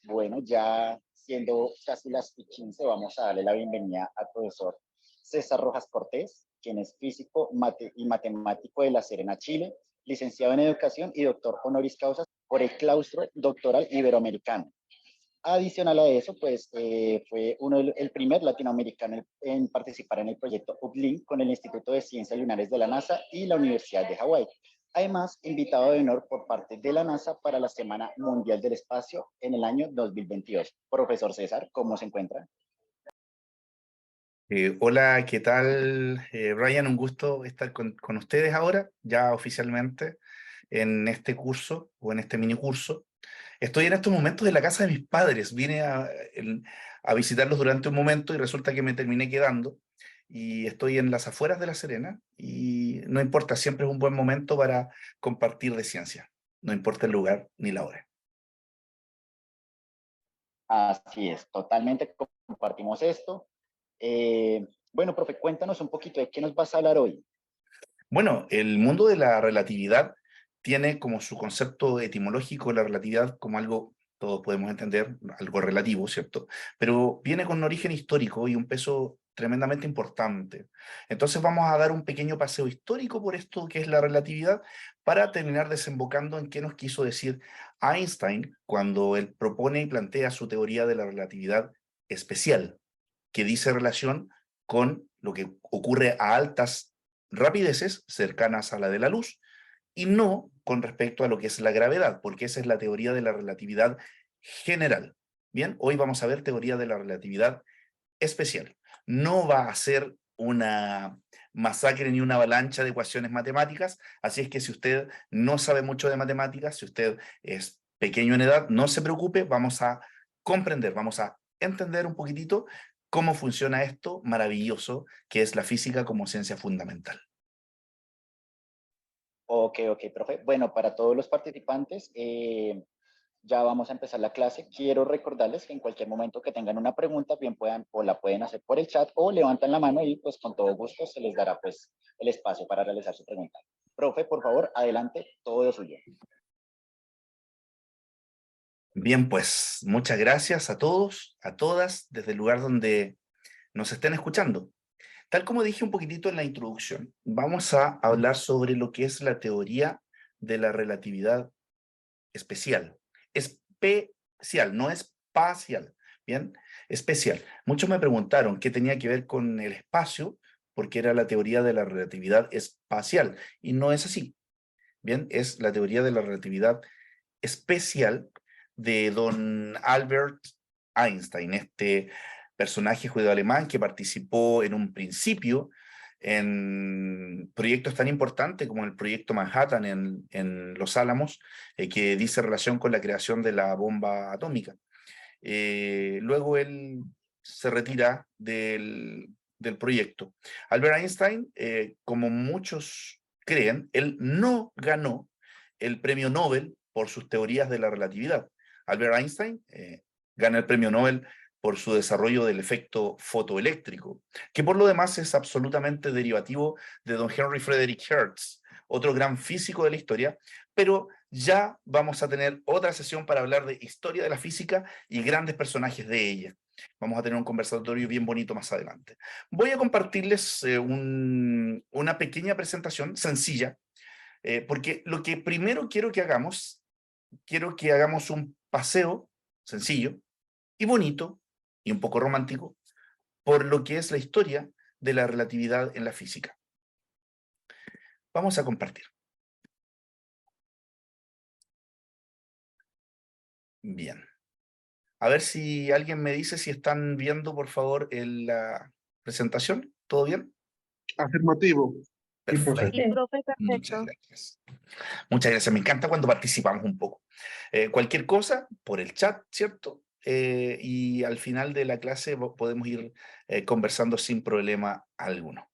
Bueno, ya siendo casi las 15, vamos a darle la bienvenida al profesor César Rojas Cortés, quien es físico y matemático de La Serena, Chile, licenciado en educación y doctor honoris causa por el claustro doctoral iberoamericano. Adicional a eso, pues fue el primer latinoamericano en participar en el proyecto UPLINK con el Instituto de Ciencias Lunares de la NASA y la Universidad de Hawái. Además, invitado de honor por parte de la NASA para la Semana Mundial del Espacio en el año 2022. Profesor César, ¿cómo se encuentra? Hola, ¿qué tal, Brian? Un gusto estar con ustedes ahora, ya oficialmente, en este curso o en este mini curso. Estoy en estos momentos en la casa de mis padres. Vine a visitarlos durante un momento y resulta que me terminé quedando. Y estoy en las afueras de La Serena y no importa, siempre es un buen momento para compartir de ciencia. No importa el lugar ni la hora. Así es, totalmente compartimos esto. Bueno, profe, cuéntanos un poquito de qué nos vas a hablar hoy. Bueno, el mundo de la relatividad tiene como su concepto etimológico la relatividad como algo, todos podemos entender, algo relativo, ¿cierto? Pero viene con un origen histórico y un peso tremendamente importante. Entonces vamos a dar un pequeño paseo histórico por esto que es la relatividad para terminar desembocando en qué nos quiso decir Einstein cuando él propone y plantea su teoría de la relatividad especial, que dice relación con lo que ocurre a altas rapideces cercanas a la de la luz y no con respecto a lo que es la gravedad, porque esa es la teoría de la relatividad general. Bien, hoy vamos a ver teoría de la relatividad especial. No va a ser una masacre ni una avalancha de ecuaciones matemáticas, así es que si usted no sabe mucho de matemáticas, si usted es pequeño en edad, no se preocupe, vamos a comprender, vamos a entender un poquitito cómo funciona esto maravilloso que es la física como ciencia fundamental. Ok, ok, profe. Bueno, para todos los participantes, ya vamos a empezar la clase. Quiero recordarles que en cualquier momento que tengan una pregunta, bien puedan o la pueden hacer por el chat o levantan la mano y pues con todo gusto se les dará pues el espacio para realizar su pregunta. Profe, por favor, adelante, todo suyo. Bien, pues muchas gracias a todos, a todas, desde el lugar donde nos estén escuchando. Tal como dije un poquitito en la introducción, vamos a hablar sobre lo que es la teoría de la relatividad especial. Especial, no espacial, ¿bien? Especial. Muchos me preguntaron qué tenía que ver con el espacio, porque era la teoría de la relatividad espacial, y no es así, ¿bien? Es la teoría de la relatividad especial de don Albert Einstein, este personaje judeo-alemán que participó en un principio en proyectos tan importantes como el proyecto Manhattan en Los Álamos, que dice relación con la creación de la bomba atómica. Luego él se retira del proyecto. Albert Einstein, como muchos creen, él no ganó el premio Nobel por sus teorías de la relatividad. Albert Einstein gana el premio Nobel por su desarrollo del efecto fotoeléctrico, que por lo demás es absolutamente derivativo de don Henry Frederick Hertz, otro gran físico de la historia, pero ya vamos a tener otra sesión para hablar de historia de la física y grandes personajes de ella. Vamos a tener un conversatorio bien bonito más adelante. Voy a compartirles una pequeña presentación sencilla, porque lo que primero quiero que hagamos un paseo sencillo y bonito y un poco romántico por lo que es la historia de la relatividad en la física. Vamos a compartir. Bien. A ver si alguien me dice si están viendo, por favor, la presentación. ¿Todo bien? Afirmativo. Sí, profe. Perfecto. Sí, profe, Muchas perfecto. gracias. Muchas gracias. Me encanta cuando participamos un poco. Cualquier cosa, por el chat, ¿cierto? Y al final de la clase podemos ir conversando sin problema alguno.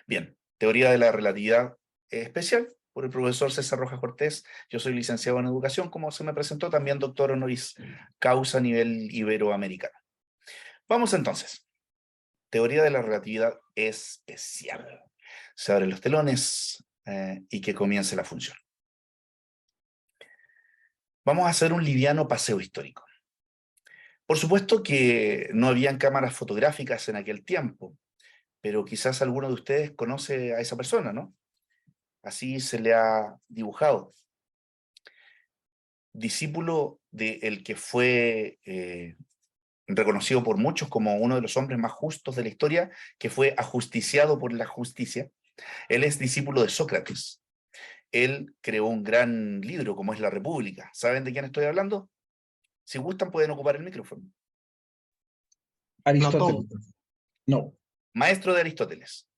Bien, teoría de la relatividad especial por el profesor César Rojas Cortés. Yo soy licenciado en educación, como se me presentó, también doctor honoris causa a nivel iberoamericano. Vamos entonces. Teoría de la relatividad especial. Se abren los telones y que comience la función. Vamos a hacer un liviano paseo histórico. Por supuesto que no habían cámaras fotográficas en aquel tiempo, pero quizás alguno de ustedes conoce a esa persona, ¿no? Así se le ha dibujado. Discípulo del que fue reconocido por muchos como uno de los hombres más justos de la historia, que fue ajusticiado por la justicia. Él es discípulo de Sócrates. Él creó un gran libro como es La República. ¿Saben de quién estoy hablando? Si gustan pueden ocupar el micrófono. Aristóteles. No, Maestro de Aristóteles.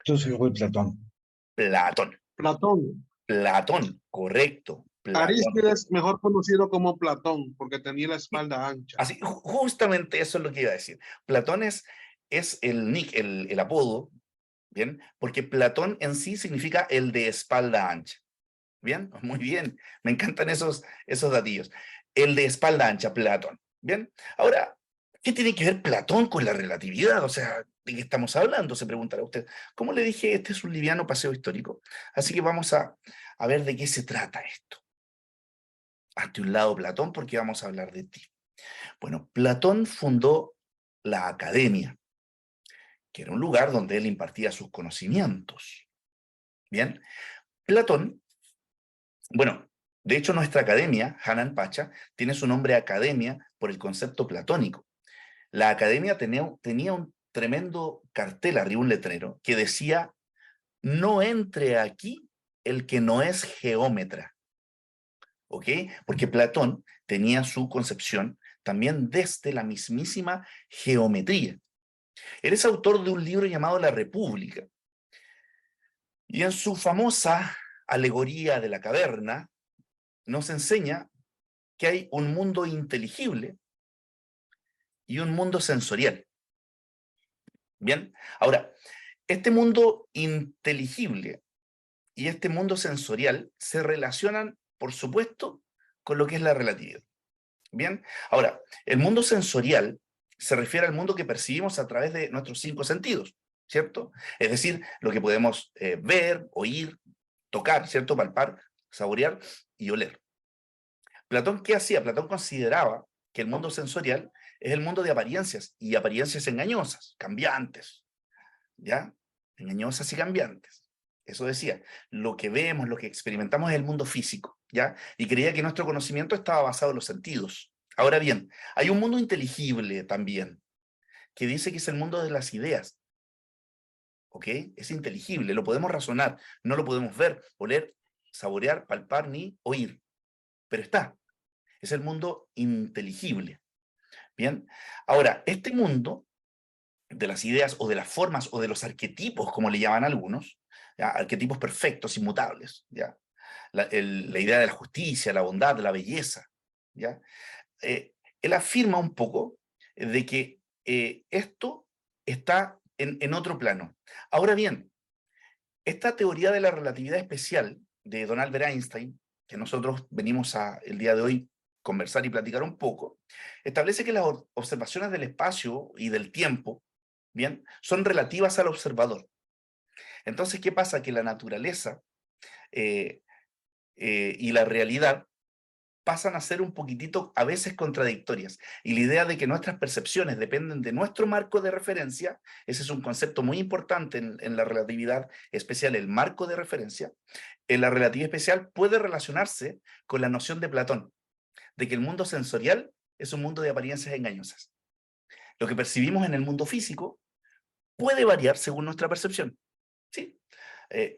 yo soy Platón. Platón. Platón. Platón, correcto. Platón. Arístides, mejor conocido como Platón, porque tenía la espalda ancha. Así, justamente eso es lo que iba a decir. Platón es el nick, el apodo, ¿bien? Porque Platón en sí significa el de espalda ancha. ¿Bien? Muy bien. Me encantan esos datillos. El de espalda ancha, Platón. ¿Bien? Ahora, ¿qué tiene que ver Platón con la relatividad? O sea, ¿de qué estamos hablando? Se preguntará usted. Como le dije, este es un liviano paseo histórico. Así que vamos a ver de qué se trata esto. Hazte un lado, Platón, porque vamos a hablar de ti. Bueno, Platón fundó la academia, que era un lugar donde él impartía sus conocimientos. Bien, Platón, bueno, de hecho nuestra academia, Hanan Pacha, tiene su nombre academia por el concepto platónico. La academia tenía un tremendo cartel arriba, un letrero, que decía, no entre aquí el que no es geómetra. ¿Ok? Porque Platón tenía su concepción también desde la mismísima geometría. Él es autor de un libro llamado La República. Y en su famosa alegoría de la caverna, nos enseña que hay un mundo inteligible y un mundo sensorial. Bien, ahora, este mundo inteligible y este mundo sensorial se relacionan, por supuesto, con lo que es la relatividad. Bien, ahora, el mundo sensorial se refiere al mundo que percibimos a través de nuestros 5 sentidos, ¿cierto? Es decir, lo que podemos ver, oír, tocar, ¿cierto? Palpar, saborear y oler. Platón, ¿qué hacía? Platón consideraba que el mundo sensorial es el mundo de apariencias y apariencias engañosas, cambiantes, ¿ya? Engañosas y cambiantes. Eso decía, lo que vemos, lo que experimentamos es el mundo físico, ¿ya? Y creía que nuestro conocimiento estaba basado en los sentidos. Ahora bien, hay un mundo inteligible también, que dice que es el mundo de las ideas, ¿ok? Es inteligible, lo podemos razonar, no lo podemos ver, oler, saborear, palpar ni oír, pero está. Es el mundo inteligible, ¿bien? Ahora, este mundo de las ideas o de las formas o de los arquetipos, como le llaman algunos, ¿ya? Arquetipos perfectos, inmutables, ¿ya? La idea de la justicia, la bondad, la belleza, ¿ya? Él afirma un poco de que esto está en otro plano. Ahora bien, esta teoría de la relatividad especial de Don Albert Einstein, que nosotros venimos el día de hoy conversar y platicar un poco, establece que las observaciones del espacio y del tiempo, bien, son relativas al observador. Entonces, ¿qué pasa? Que la naturaleza y la realidad pasan a ser un poquitito a veces contradictorias. Y la idea de que nuestras percepciones dependen de nuestro marco de referencia, ese es un concepto muy importante en la relatividad especial, el marco de referencia. En la relatividad especial puede relacionarse con la noción de Platón, de que el mundo sensorial es un mundo de apariencias engañosas. Lo que percibimos en el mundo físico puede variar según nuestra percepción. ¿Sí?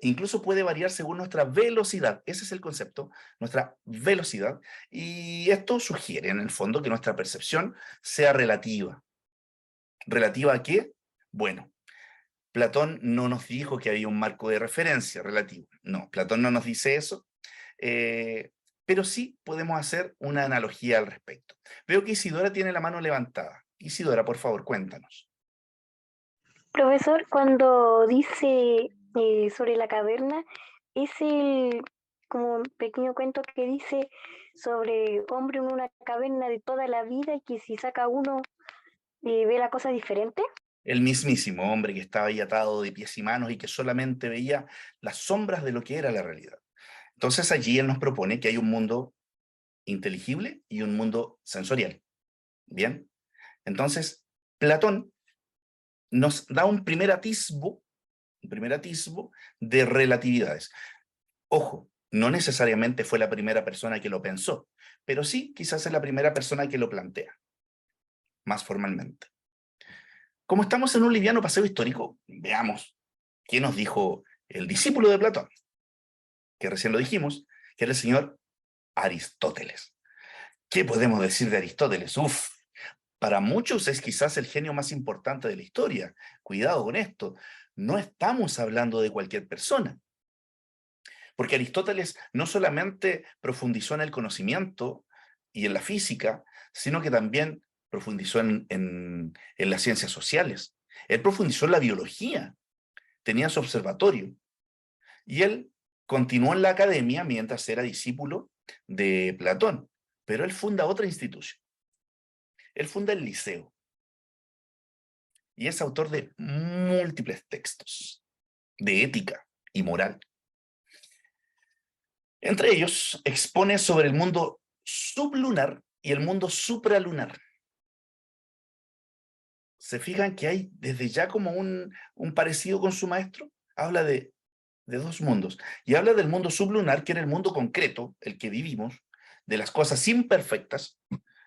Incluso puede variar según nuestra velocidad. Ese es el concepto, nuestra velocidad. Y esto sugiere, en el fondo, que nuestra percepción sea relativa. ¿Relativa a qué? Bueno, Platón no nos dijo que había un marco de referencia relativo. No, Platón no nos dice eso. Pero sí podemos hacer una analogía al respecto. Veo que Isidora tiene la mano levantada. Isidora, por favor, cuéntanos. Profesor, cuando dice sobre la caverna, es como un pequeño cuento que dice sobre hombre en una caverna de toda la vida y que si saca uno ve la cosa diferente. El mismísimo hombre que estaba ahí atado de pies y manos y que solamente veía las sombras de lo que era la realidad. Entonces allí él nos propone que hay un mundo inteligible y un mundo sensorial. Bien, entonces Platón nos da un primer atisbo de relatividades. Ojo, no necesariamente fue la primera persona que lo pensó, pero sí quizás es la primera persona que lo plantea, más formalmente. Como estamos en un liviano paseo histórico, veamos qué nos dijo el discípulo de Platón, que recién lo dijimos, que era el señor Aristóteles. ¿Qué podemos decir de Aristóteles? Uf, para muchos es quizás el genio más importante de la historia. Cuidado con esto, no estamos hablando de cualquier persona. Porque Aristóteles no solamente profundizó en el conocimiento y en la física, sino que también profundizó en las ciencias sociales. Él profundizó en la biología, tenía su observatorio. Y él continuó en la academia mientras era discípulo de Platón. Pero él funda otra institución. Él funda el Liceo. Y es autor de múltiples textos de ética y moral. Entre ellos, expone sobre el mundo sublunar y el mundo supralunar. ¿Se fijan que hay desde ya como un parecido con su maestro? Habla de dos mundos. Y habla del mundo sublunar, que era el mundo concreto, el que vivimos, de las cosas imperfectas,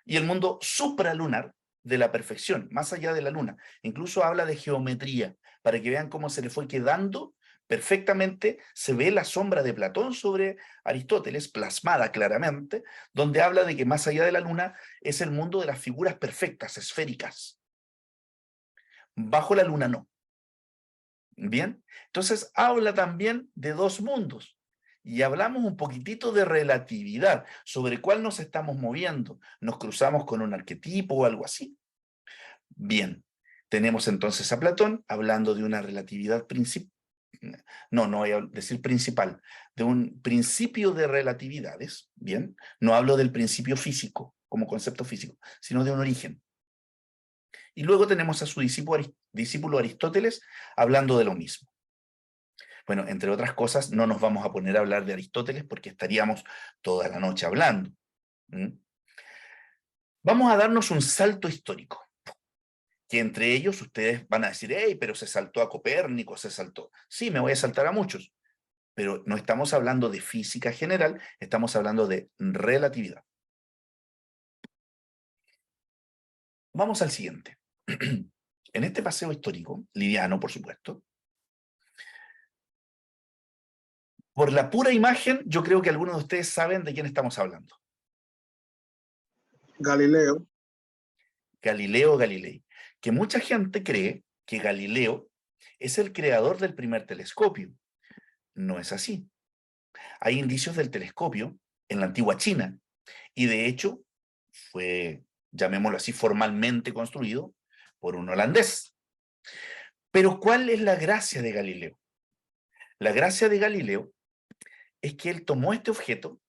y el mundo supralunar, de la perfección, más allá de la luna. Incluso habla de geometría, para que vean cómo se le fue quedando perfectamente, se ve la sombra de Platón sobre Aristóteles, plasmada claramente, donde habla de que más allá de la luna es el mundo de las figuras perfectas, esféricas. Bajo la luna no. Bien, entonces habla también de dos mundos. Y hablamos un poquitito de relatividad, sobre cuál nos estamos moviendo. ¿Nos cruzamos con un arquetipo o algo así? Bien, tenemos entonces a Platón hablando de una relatividad principal. No voy a decir principal, de un principio de relatividades, ¿bien? No hablo del principio físico, como concepto físico, sino de un origen. Y luego tenemos a su discípulo Aristóteles hablando de lo mismo. Bueno, entre otras cosas, no nos vamos a poner a hablar de Aristóteles porque estaríamos toda la noche hablando. Vamos a darnos un salto histórico, que entre ellos ustedes van a decir, hey, pero se saltó a Copérnico, se saltó. Sí, me voy a saltar a muchos, pero no estamos hablando de física general, estamos hablando de relatividad. Vamos al siguiente. En este paseo histórico, liviano, por supuesto, por la pura imagen, yo creo que algunos de ustedes saben de quién estamos hablando. Galileo. Galileo Galilei. Que mucha gente cree que Galileo es el creador del primer telescopio. No es así. Hay indicios del telescopio en la antigua China, y de hecho fue, llamémoslo así, formalmente construido por un holandés. Pero ¿cuál es la gracia de Galileo? La gracia de Galileo es que él tomó este objeto,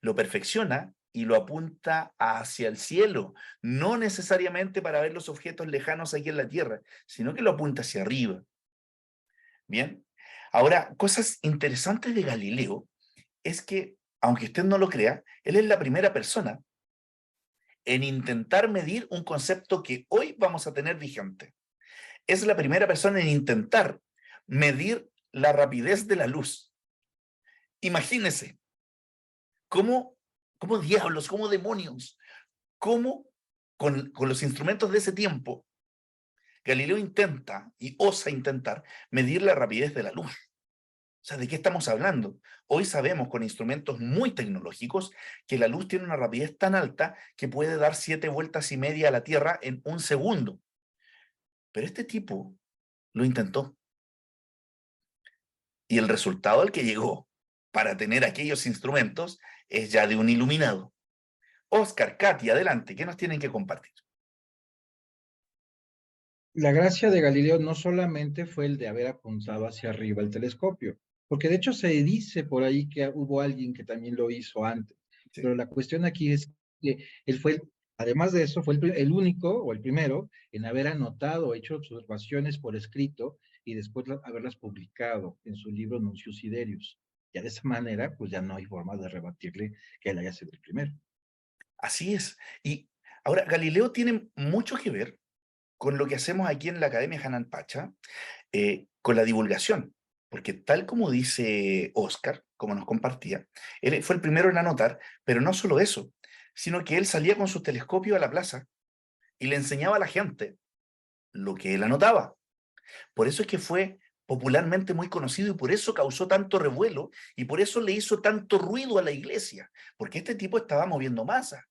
lo perfecciona y lo apunta hacia el cielo, no necesariamente para ver los objetos lejanos aquí en la Tierra, sino que lo apunta hacia arriba. Bien, ahora, cosas interesantes de Galileo es que, aunque usted no lo crea, él es la primera persona en intentar medir un concepto que hoy vamos a tener vigente. Es la primera persona en intentar medir la rapidez de la luz. Imagínense, ¿cómo diablos, cómo demonios, cómo con los instrumentos de ese tiempo, Galileo intenta y osa intentar medir la rapidez de la luz? O sea, ¿de qué estamos hablando? Hoy sabemos con instrumentos muy tecnológicos que la luz tiene una rapidez tan alta que puede dar 7 vueltas y media a la Tierra en un segundo. Pero este tipo lo intentó. Y el resultado al que llegó para tener aquellos instrumentos es ya de un iluminado. Oscar, Katy, adelante, ¿qué nos tienen que compartir? La gracia de Galileo no solamente fue el de haber apuntado hacia arriba el telescopio, porque de hecho se dice por ahí que hubo alguien que también lo hizo antes, Sí. pero la cuestión aquí es que él fue, además de eso, fue el único o el primero en haber anotado, hecho observaciones por escrito y después haberlas publicado en su libro Nuncius Siderius. Ya de esa manera, pues ya no hay forma de rebatirle que él haya sido el primero. Así es. Y ahora, Galileo tiene mucho que ver con lo que hacemos aquí en la Academia Hanan Pacha, con la divulgación. Porque tal como dice Oscar, como nos compartía, él fue el primero en anotar, pero no solo eso, sino que él salía con su telescopio a la plaza y le enseñaba a la gente lo que él anotaba. Por eso es que fue popularmente muy conocido y por eso causó tanto revuelo y por eso le hizo tanto ruido a la iglesia, porque este tipo estaba moviendo masas,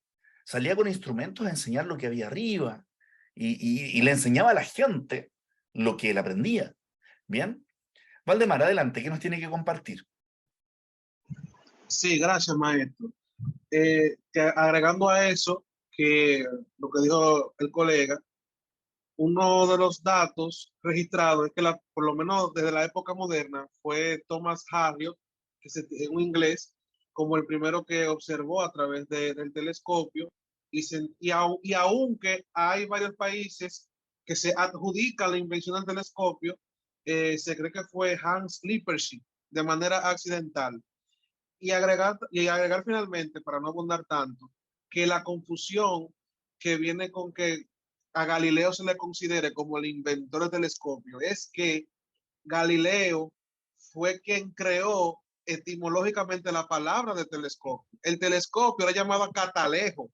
salía con instrumentos a enseñar lo que había arriba y le enseñaba a la gente lo que él aprendía. ¿Bien? Valdemar, adelante, ¿qué nos tiene que compartir? Sí, gracias, maestro. Agregando a eso, que lo que dijo el colega, uno de los datos registrados es que por lo menos desde la época moderna fue Thomas Harriot, un inglés, como el primero que observó a través del telescopio y aunque hay varios países que se adjudican la invención del telescopio, se cree que fue Hans Lippershey de manera accidental. Y agregar finalmente, para no abundar tanto, que la confusión que viene con que a Galileo se le considere como el inventor del telescopio es que Galileo fue quien creó etimológicamente la palabra de telescopio. El telescopio era llamado catalejo.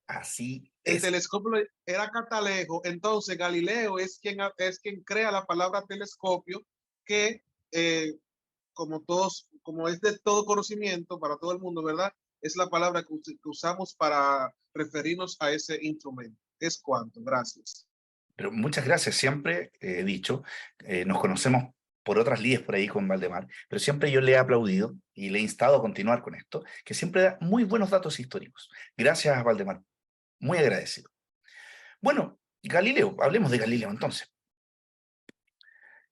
Así El es. telescopio era catalejo, entonces Galileo es quien crea la palabra telescopio que como es de todo conocimiento para todo el mundo, ¿verdad? Es la palabra que usamos para referirnos a ese instrumento. Es cuanto. Gracias. Pero muchas gracias, siempre he dicho, nos conocemos por otras líneas por ahí con Valdemar, pero siempre yo le he aplaudido y le he instado a continuar con esto, que siempre da muy buenos datos históricos. Gracias, Valdemar, muy agradecido. Bueno, Galileo, hablemos de Galileo entonces.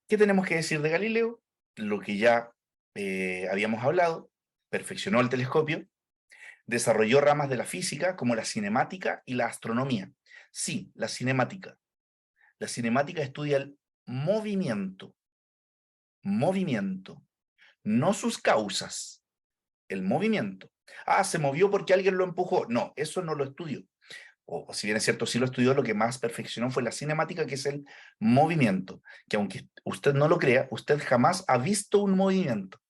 ¿Qué tenemos que decir de Galileo? Lo que ya habíamos hablado, perfeccionó el telescopio, desarrolló ramas de la física como la cinemática y la astronomía. Sí, la cinemática. La cinemática estudia el movimiento, no sus causas, el movimiento. Ah, se movió porque alguien lo empujó. No, eso no lo estudió. O si bien es cierto, sí lo estudió, lo que más perfeccionó fue la cinemática, que es el movimiento, que aunque usted no lo crea, usted jamás ha visto un movimiento.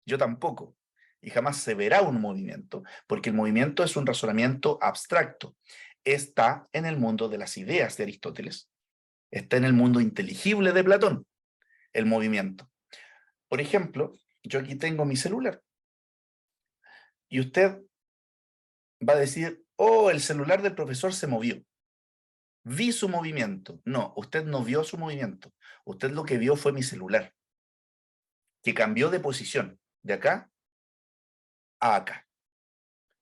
Yo tampoco. Y jamás se verá un movimiento, porque el movimiento es un razonamiento abstracto. Está en el mundo de las ideas de Aristóteles. Está en el mundo inteligible de Platón, el movimiento. Por ejemplo, yo aquí tengo mi celular y usted va a decir, oh, el celular del profesor se movió. Vi su movimiento. No, usted no vio su movimiento. Usted lo que vio fue mi celular, que cambió de posición, de acá a acá.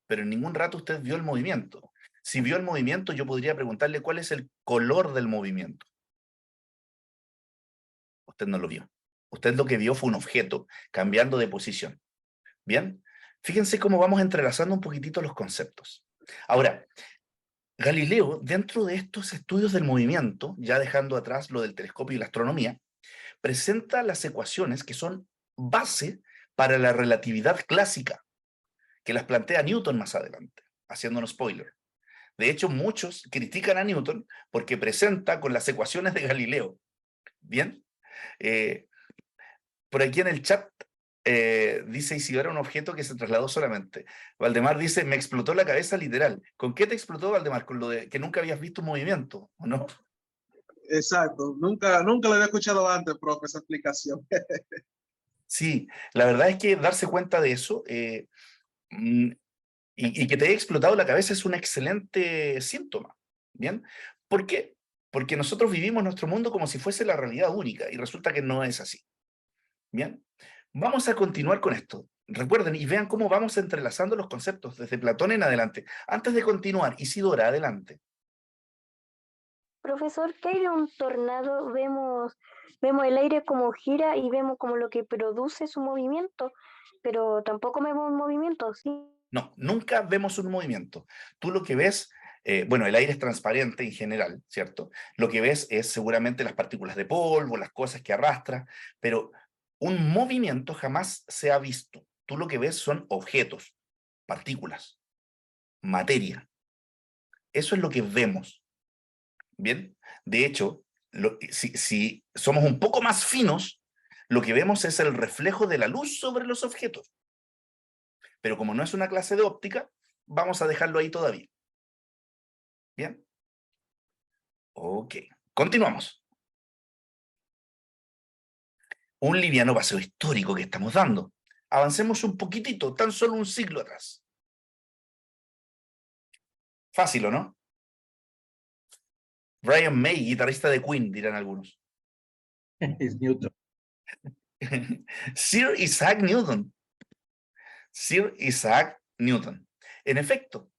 Pero en ningún rato usted vio el movimiento. Si vio el movimiento, yo podría preguntarle cuál es el color del movimiento. Usted no lo vio. Usted lo que vio fue un objeto cambiando de posición. ¿Bien? Fíjense cómo vamos entrelazando un poquitito los conceptos. Ahora, Galileo, dentro de estos estudios del movimiento, ya dejando atrás lo del telescopio y la astronomía, presenta las ecuaciones que son base para la relatividad clásica, que las plantea Newton más adelante, haciendo un spoiler. De hecho, muchos critican a Newton porque presenta con las ecuaciones de Galileo. ¿Bien? Por aquí en el chat dice Isidora un objeto que se trasladó solamente. Valdemar dice, me explotó la cabeza literal. ¿Con qué te explotó, Valdemar? ¿Con lo de que nunca habías visto un movimiento, o no? Exacto. Nunca lo había escuchado antes, profe, esa explicación. Sí, la verdad es que darse cuenta de eso y que te haya explotado la cabeza es un excelente síntoma. ¿Bien? ¿Por qué? Porque nosotros vivimos nuestro mundo como si fuese la realidad única y resulta que no es así. ¿Bien? Vamos a continuar con esto. Recuerden y vean cómo vamos entrelazando los conceptos desde Platón en adelante. Antes de continuar, Isidora, adelante. Profesor, ¿qué hay de un tornado? Vemos el aire como gira y vemos como lo que produce su movimiento, pero tampoco vemos un movimiento, ¿sí? No, nunca vemos un movimiento. Tú lo que ves, bueno, el aire es transparente en general, ¿cierto? Lo que ves es seguramente las partículas de polvo, las cosas que arrastra, pero un movimiento jamás se ha visto. tú lo que ves son objetos, partículas, materia. Eso es lo que vemos. ¿Bien? De hecho, si somos un poco más finos, lo que vemos es el reflejo de la luz sobre los objetos. Pero como no es una clase de óptica, vamos a dejarlo ahí todavía. ¿Bien? Ok, continuamos. Un liviano paseo histórico que estamos dando. Avancemos un poquitito, tan solo un siglo atrás. Fácil, ¿o no? Brian May, guitarrista de Queen, dirán algunos. Es Newton. Sir Isaac Newton. Sir Isaac Newton. En efecto,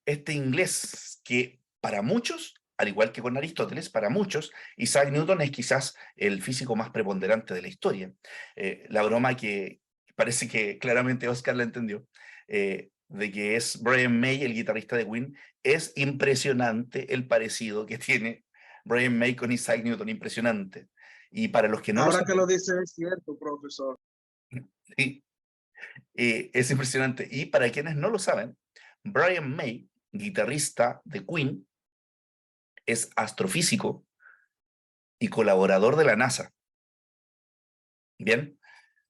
este inglés que para muchos, al igual que con Aristóteles, para muchos, Isaac Newton es quizás el físico más preponderante de la historia. La broma que parece que claramente Oscar la entendió, de que es Brian May, el guitarrista de Queen, es impresionante el parecido que tiene Brian May con Isaac Newton, impresionante. Y para los que no Ahora lo que saben, lo dice es cierto, profesor. sí, es impresionante. Y para quienes no lo saben, Brian May, guitarrista de Queen, es astrofísico y colaborador de la NASA. Bien,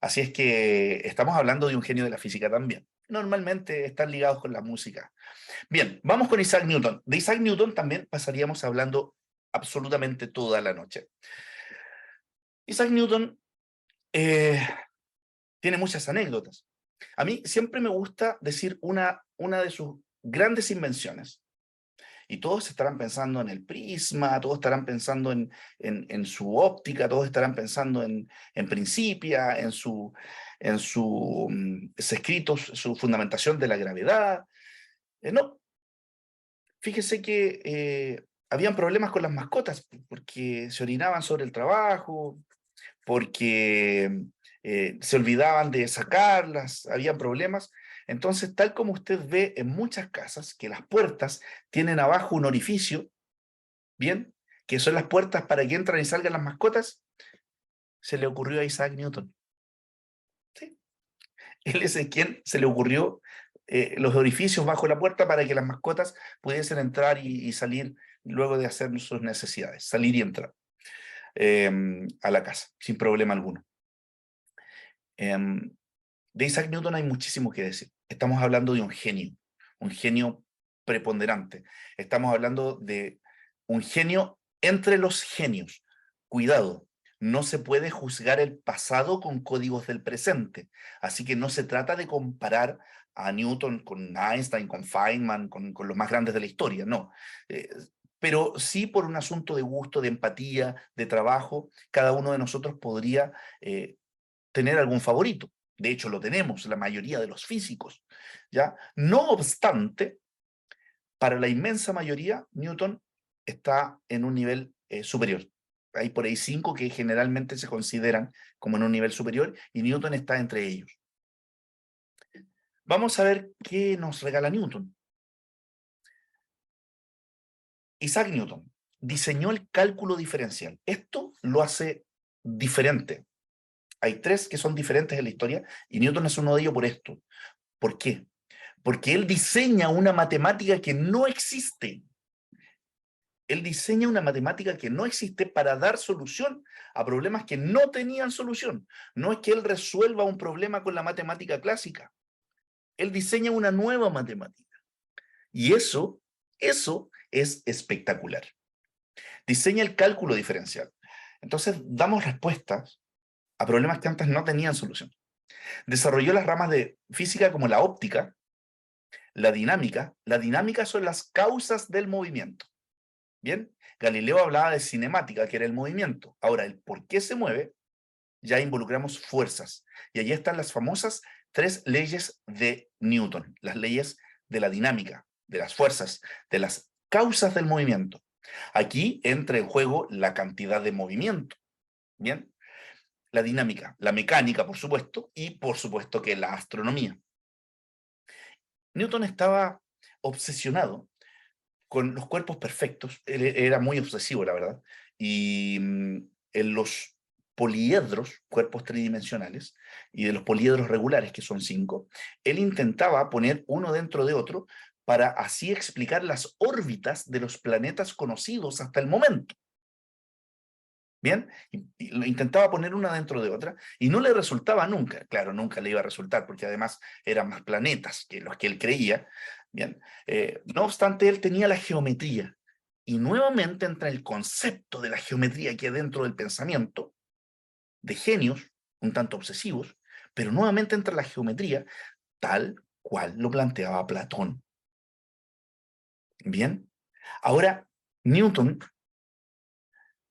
así es que estamos hablando de un genio de la física también. Normalmente están ligados con la música. Bien, vamos con Isaac Newton. De Isaac Newton también pasaríamos hablando absolutamente toda la noche. Isaac Newton tiene muchas anécdotas. A mí siempre me gusta decir una de sus grandes invenciones. Y todos estarán pensando en el prisma, todos estarán pensando en su óptica, todos estarán pensando en Principia, en sus escritos, su fundamentación de la gravedad. No, fíjese que habían problemas con las mascotas, porque se orinaban sobre el trabajo, porque se olvidaban de sacarlas, habían problemas. Entonces, tal como usted ve en muchas casas, que las puertas tienen abajo un orificio, ¿bien? Que son las puertas para que entran y salgan las mascotas, se le ocurrió a Isaac Newton. ¿Sí? Él es el quien se le ocurrió los orificios bajo la puerta para que las mascotas pudiesen entrar y salir luego de hacer sus necesidades, salir y entrar a la casa, sin problema alguno. De Isaac Newton hay muchísimo que decir. Estamos hablando de un genio preponderante. Estamos hablando de un genio entre los genios. Cuidado, no se puede juzgar el pasado con códigos del presente. Así que no se trata de comparar a Newton con Einstein, con Feynman, con los más grandes de la historia, no. Pero sí por un asunto de gusto, de empatía, de trabajo, cada uno de nosotros podría tener algún favorito. De hecho, lo tenemos la mayoría de los físicos, ¿ya? No obstante, para la inmensa mayoría, Newton está en un nivel superior. Hay por ahí 5 que generalmente se consideran como en un nivel superior y Newton está entre ellos. Vamos a ver qué nos regala Newton. Isaac Newton diseñó el cálculo diferencial. Esto lo hace diferente. Hay 3 que son diferentes en la historia y Newton es uno de ellos por esto. ¿Por qué? Porque él diseña una matemática que no existe. Él diseña una matemática que no existe para dar solución a problemas que no tenían solución. No es que él resuelva un problema con la matemática clásica. Él diseña una nueva matemática. Y eso es espectacular. Diseña el cálculo diferencial. Entonces, damos respuestas a problemas que antes no tenían solución. Desarrolló las ramas de física como la óptica, la dinámica. La dinámica son las causas del movimiento. Bien, Galileo hablaba de cinemática, que era el movimiento. Ahora, el por qué se mueve, ya involucramos fuerzas. Y allí están las famosas 3 leyes de Newton, las leyes de la dinámica, de las fuerzas, de las causas del movimiento. Aquí entra en juego la cantidad de movimiento. Bien, la dinámica, la mecánica, por supuesto, y por supuesto que la astronomía. Newton estaba obsesionado con los cuerpos perfectos. Él era muy obsesivo, la verdad. Y en los poliedros, cuerpos tridimensionales, y de los poliedros regulares, que son 5, él intentaba poner uno dentro de otro para así explicar las órbitas de los planetas conocidos hasta el momento. ¿Bien? Y lo intentaba poner una dentro de otra y no le resultaba nunca. Claro, nunca le iba a resultar porque además eran más planetas que los que él creía. ¿Bien? No obstante, él tenía la geometría y nuevamente entra el concepto de la geometría que hay dentro del pensamiento de genios, un tanto obsesivos, pero nuevamente entra la geometría tal cual lo planteaba Platón. ¿Bien? Ahora, Newton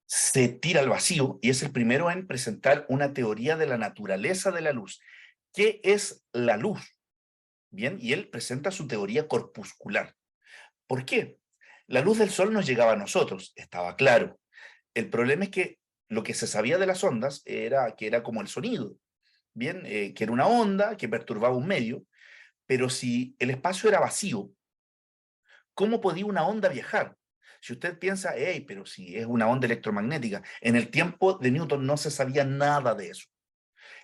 se tira al vacío y es el primero en presentar una teoría de la naturaleza de la luz. ¿Qué es la luz? Bien, y él presenta su teoría corpuscular. ¿Por qué? La luz del sol nos llegaba a nosotros, estaba claro. El problema es que lo que se sabía de las ondas era que era como el sonido, bien, que era una onda que perturbaba un medio, pero si el espacio era vacío, ¿cómo podía una onda viajar? Si usted piensa, hey, pero si es una onda electromagnética, en el tiempo de Newton no se sabía nada de eso.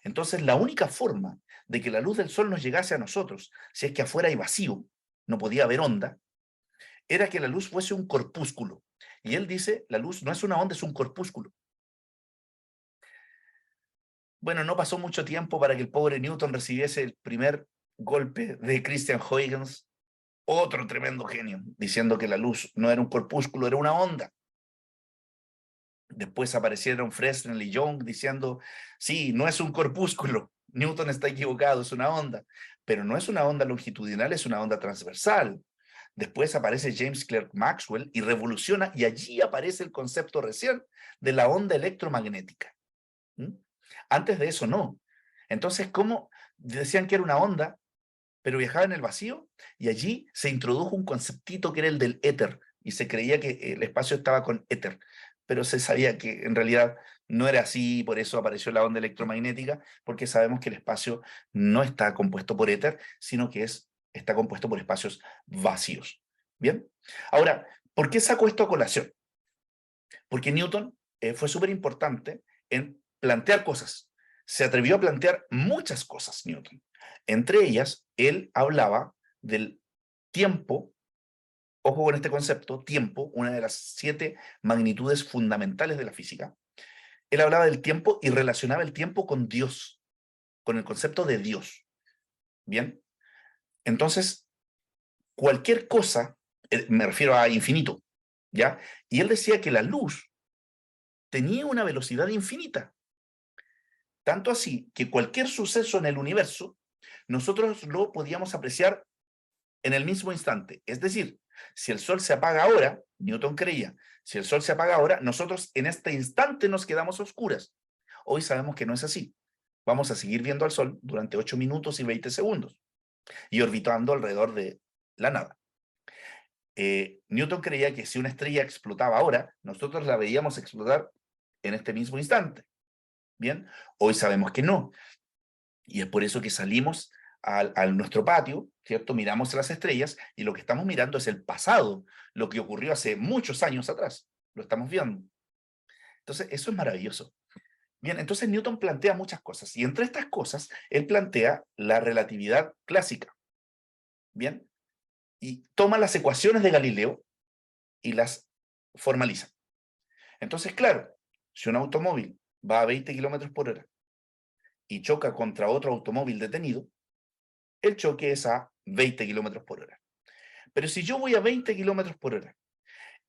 Entonces, la única forma de que la luz del sol nos llegase a nosotros, si es que afuera hay vacío, no podía haber onda, era que la luz fuese un corpúsculo. Y él dice, la luz no es una onda, es un corpúsculo. Bueno, no pasó mucho tiempo para que el pobre Newton recibiese el primer golpe de Christian Huygens, otro tremendo genio, diciendo que la luz no era un corpúsculo, era una onda. Después aparecieron Fresnel y Young diciendo, sí, no es un corpúsculo, Newton está equivocado, es una onda, pero no es una onda longitudinal, es una onda transversal. Después aparece James Clerk Maxwell y revoluciona, y allí aparece el concepto recién de la onda electromagnética. ¿Mm? Antes de eso no. Entonces, ¿cómo decían que era una onda, pero viajaba en el vacío? Y allí se introdujo un conceptito que era el del éter, y se creía que el espacio estaba con éter, pero se sabía que en realidad no era así, por eso apareció la onda electromagnética, porque sabemos que el espacio no está compuesto por éter, sino que está compuesto por espacios vacíos. ¿Bien? Ahora, ¿por qué saco esto a colación? Porque Newton fue súper importante en plantear cosas. Se atrevió a plantear muchas cosas, Newton. Entre ellas, él hablaba del tiempo. Ojo con este concepto, tiempo, una de las 7 magnitudes fundamentales de la física. Él hablaba del tiempo y relacionaba el tiempo con Dios, con el concepto de Dios. ¿Bien? Entonces, cualquier cosa, me refiero a infinito, ¿ya? Y él decía que la luz tenía una velocidad infinita. Tanto así que cualquier suceso en el universo, nosotros lo podíamos apreciar en el mismo instante. Es decir, si el sol se apaga ahora, Newton creía, si el sol se apaga ahora, nosotros en este instante nos quedamos a oscuras. Hoy sabemos que no es así. Vamos a seguir viendo al sol durante 8 minutos y 20 segundos y orbitando alrededor de la nada. Newton creía que si una estrella explotaba ahora, nosotros la veíamos explotar en este mismo instante. Bien, hoy sabemos que no. Y es por eso que salimos a nuestro patio, ¿cierto? Miramos las estrellas y lo que estamos mirando es el pasado, lo que ocurrió hace muchos años atrás. Lo estamos viendo. Entonces, eso es maravilloso. Bien, entonces Newton plantea muchas cosas y entre estas cosas, él plantea la relatividad clásica. Bien, y toma las ecuaciones de Galileo y las formaliza. Entonces, claro, si un automóvil va a 20 kilómetros por hora y choca contra otro automóvil detenido, el choque es a 20 kilómetros por hora. Pero si yo voy a 20 kilómetros por hora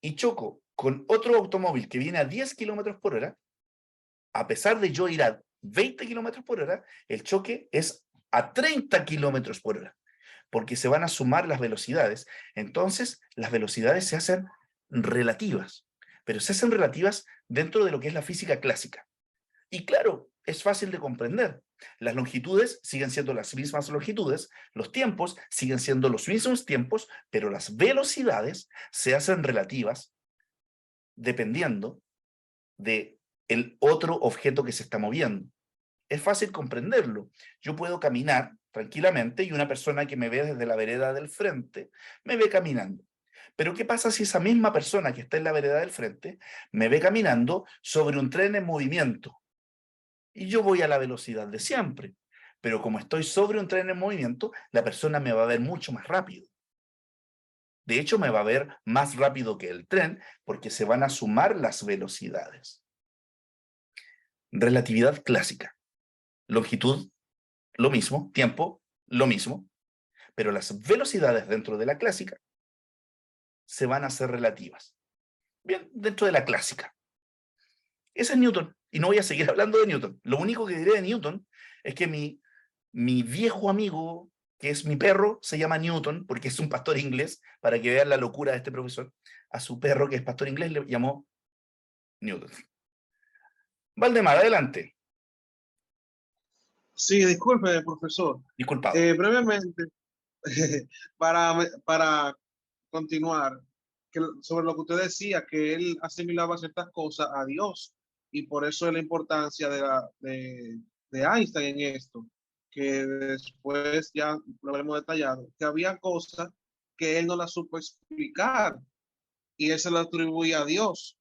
y choco con otro automóvil que viene a 10 kilómetros por hora, a pesar de yo ir a 20 kilómetros por hora, el choque es a 30 kilómetros por hora, porque se van a sumar las velocidades. Entonces, las velocidades se hacen relativas, pero se hacen relativas dentro de lo que es la física clásica. Y claro, es fácil de comprender. Las longitudes siguen siendo las mismas longitudes, los tiempos siguen siendo los mismos tiempos, pero las velocidades se hacen relativas dependiendo de el otro objeto que se está moviendo. Es fácil comprenderlo. Yo puedo caminar tranquilamente y una persona que me ve desde la vereda del frente me ve caminando. Pero ¿qué pasa si esa misma persona que está en la vereda del frente me ve caminando sobre un tren en movimiento? y yo voy a la velocidad de siempre. Pero como estoy sobre un tren en movimiento, la persona me va a ver mucho más rápido. De hecho, me va a ver más rápido que el tren porque se van a sumar las velocidades. Relatividad clásica. Longitud, lo mismo. Tiempo, lo mismo. Pero las velocidades dentro de la clásica se van a hacer relativas. Bien, dentro de la clásica. Ese es Newton. Y no voy a seguir hablando de Newton. Lo único que diré de Newton es que mi viejo amigo, que es mi perro, se llama Newton, porque es un pastor inglés, para que vean la locura de este profesor. A su perro, que es pastor inglés, le llamó Newton. Valdemar, adelante. Sí, disculpe, profesor. Disculpado. Brevemente, para continuar, sobre lo que usted decía, que él asimilaba ciertas cosas a Dios, y por eso es la importancia de Einstein en esto, que después ya lo habremos detallado, que había cosas que él no las supo explicar, y él se las atribuía a Dios.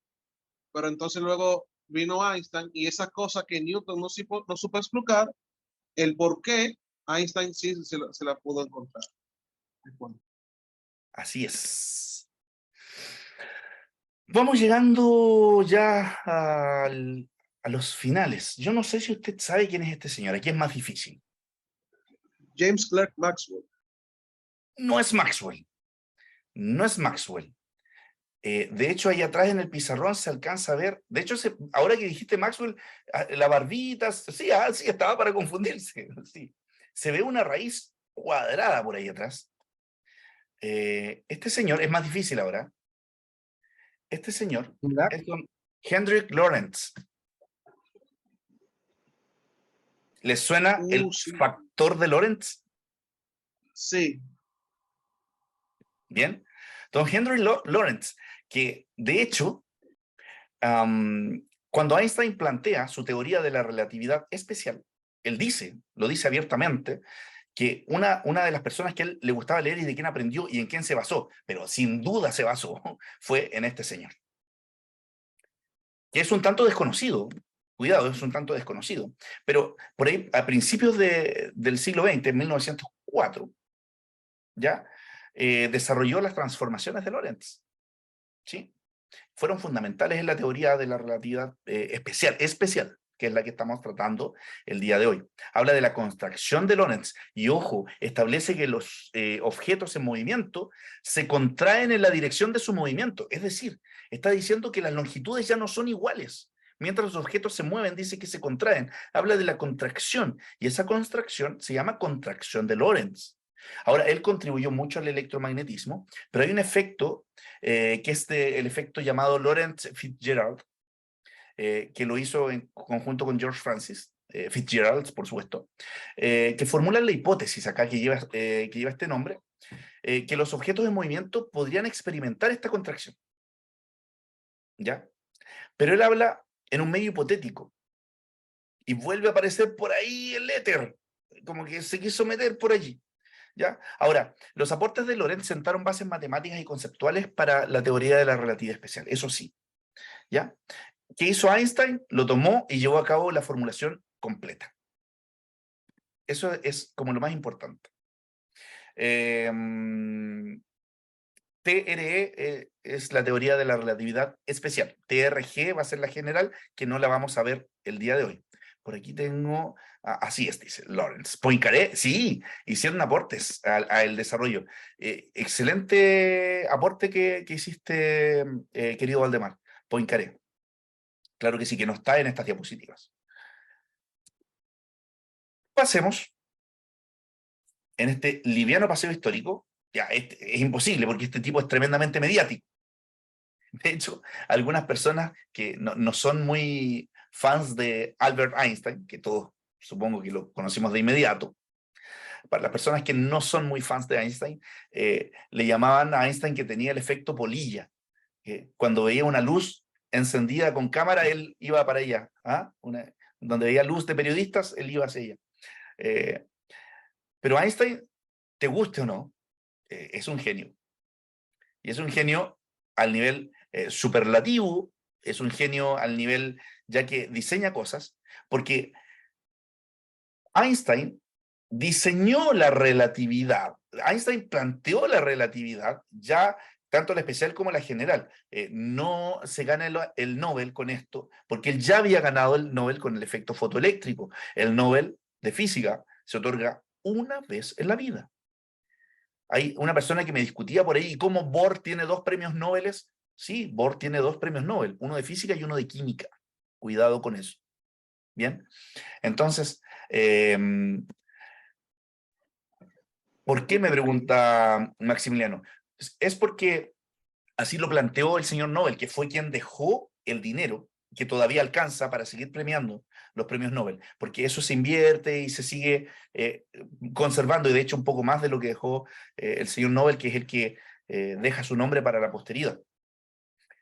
Pero entonces luego vino Einstein, y esas cosas que Newton no supo explicar, el por qué, Einstein sí se la pudo encontrar. Así es. Vamos llegando ya a los finales. Yo no sé si usted sabe quién es este señor. Aquí es más difícil. James Clerk Maxwell. No es Maxwell. No es Maxwell. De hecho, ahí atrás en el pizarrón se alcanza a ver. De hecho, ahora que dijiste Maxwell, la barbita, sí, sí, estaba para confundirse. Sí. Se ve una raíz cuadrada por ahí atrás. Este señor es más difícil ahora. Este señor es don Hendrik Lorentz. ¿Les suena el Sí. factor de Lorentz? Sí. Bien. Don Hendrik Lorentz, que de hecho, cuando Einstein plantea su teoría de la relatividad especial, él lo dice abiertamente, que una de las personas que a él le gustaba leer y de quién aprendió y en quién se basó, pero sin duda se basó, fue en este señor. Que es un tanto desconocido, cuidado, es un tanto desconocido, pero por ahí a principios del siglo XX, en 1904, ¿ya? Desarrolló las transformaciones de Lorentz, ¿sí? Fueron fundamentales en la teoría de la relatividad especial, que es la que estamos tratando el día de hoy. Habla de la contracción de Lorentz y, ojo, establece que los objetos en movimiento se contraen en la dirección de su movimiento. Es decir, está diciendo que las longitudes ya no son iguales. Mientras los objetos se mueven, dice que se contraen. Habla de la contracción y esa contracción se llama contracción de Lorentz. Ahora, él contribuyó mucho al electromagnetismo, pero hay un efecto que es el efecto llamado Lorentz-Fitzgerald, que lo hizo en conjunto con George Francis, Fitzgerald, por supuesto, que formulan la hipótesis acá que lleva este nombre, que los objetos en movimiento podrían experimentar esta contracción. ¿Ya? Pero él habla en un medio hipotético y vuelve a aparecer por ahí el éter, como que se quiso meter por allí. ¿Ya? Ahora, los aportes de Lorentz sentaron bases matemáticas y conceptuales para la teoría de la relatividad especial, eso sí. ¿Ya? ¿Qué hizo Einstein? Lo tomó y llevó a cabo la formulación completa. Eso es como lo más importante. TRE es la teoría de la relatividad especial. TRG va a ser la general, que no la vamos a ver el día de hoy. Por aquí tengo, así es, dice Lorentz. Poincaré, sí, hicieron aportes al desarrollo. Excelente aporte que hiciste, querido Valdemar. Poincaré. Claro que sí, que no está en estas diapositivas. Pasemos en este liviano paseo histórico. Ya, es imposible porque este tipo es tremendamente mediático. De hecho, algunas personas que no son muy fans de Albert Einstein, que todos supongo que lo conocimos de inmediato, para las personas que no son muy fans de Einstein, le llamaban a Einstein que tenía el efecto polilla. Cuando veía una luz encendida con cámara, él iba para allá. Donde veía luz de periodistas, él iba hacia ella. Pero Einstein, te guste o no, es un genio. Y es un genio al nivel superlativo, es un genio al nivel ya que diseña cosas, porque Einstein diseñó la relatividad. Einstein planteó la relatividad, ya tanto la especial como la general. No se gana el Nobel con esto, porque él ya había ganado el Nobel con el efecto fotoeléctrico. El Nobel de física se otorga una vez en la vida. Hay una persona que me discutía por ahí, ¿y cómo Bohr tiene 2 premios Nobel? Sí, Bohr tiene 2 premios Nobel, uno de física y uno de química. Cuidado con eso. Bien, entonces, ¿por qué me pregunta Maximiliano? Es porque así lo planteó el señor Nobel, que fue quien dejó el dinero que todavía alcanza para seguir premiando los premios Nobel, porque eso se invierte y se sigue conservando, y de hecho un poco más de lo que dejó el señor Nobel, que es el que deja su nombre para la posteridad.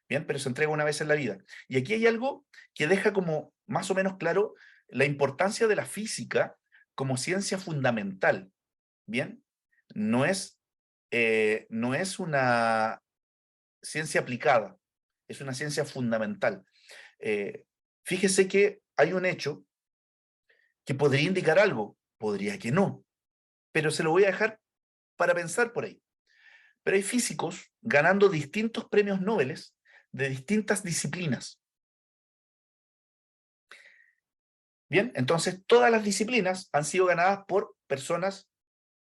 Bien, pero se entrega una vez en la vida. Y aquí hay algo que deja como más o menos claro la importancia de la física como ciencia fundamental. Bien, no es una ciencia aplicada, es una ciencia fundamental. Fíjese que hay un hecho que podría indicar algo, podría que no, pero se lo voy a dejar para pensar por ahí. Pero hay físicos ganando distintos premios Nobel de distintas disciplinas. Bien, entonces todas las disciplinas han sido ganadas por personas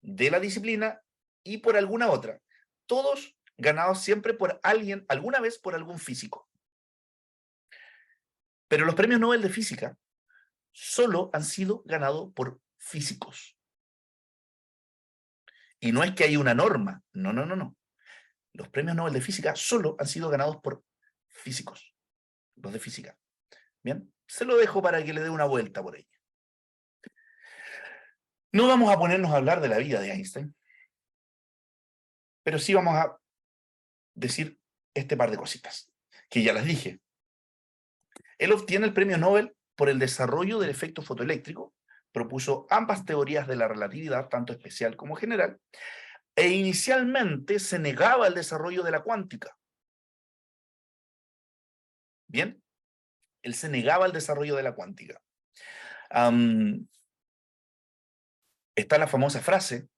de la disciplina y por alguna otra. Todos ganados siempre por alguien, alguna vez por algún físico. Pero los premios Nobel de física solo han sido ganados por físicos. Y no es que hay una norma, no, no, no, no. Los premios Nobel de física solo han sido ganados por físicos, los de física. Bien, se lo dejo para que le dé una vuelta por ahí. No vamos a ponernos a hablar de la vida de Einstein, pero sí vamos a decir este par de cositas, que ya las dije. Él obtiene el premio Nobel por el desarrollo del efecto fotoeléctrico, propuso ambas teorías de la relatividad, tanto especial como general, e inicialmente se negaba el desarrollo de la cuántica. Bien, él se negaba el desarrollo de la cuántica. Está la famosa frase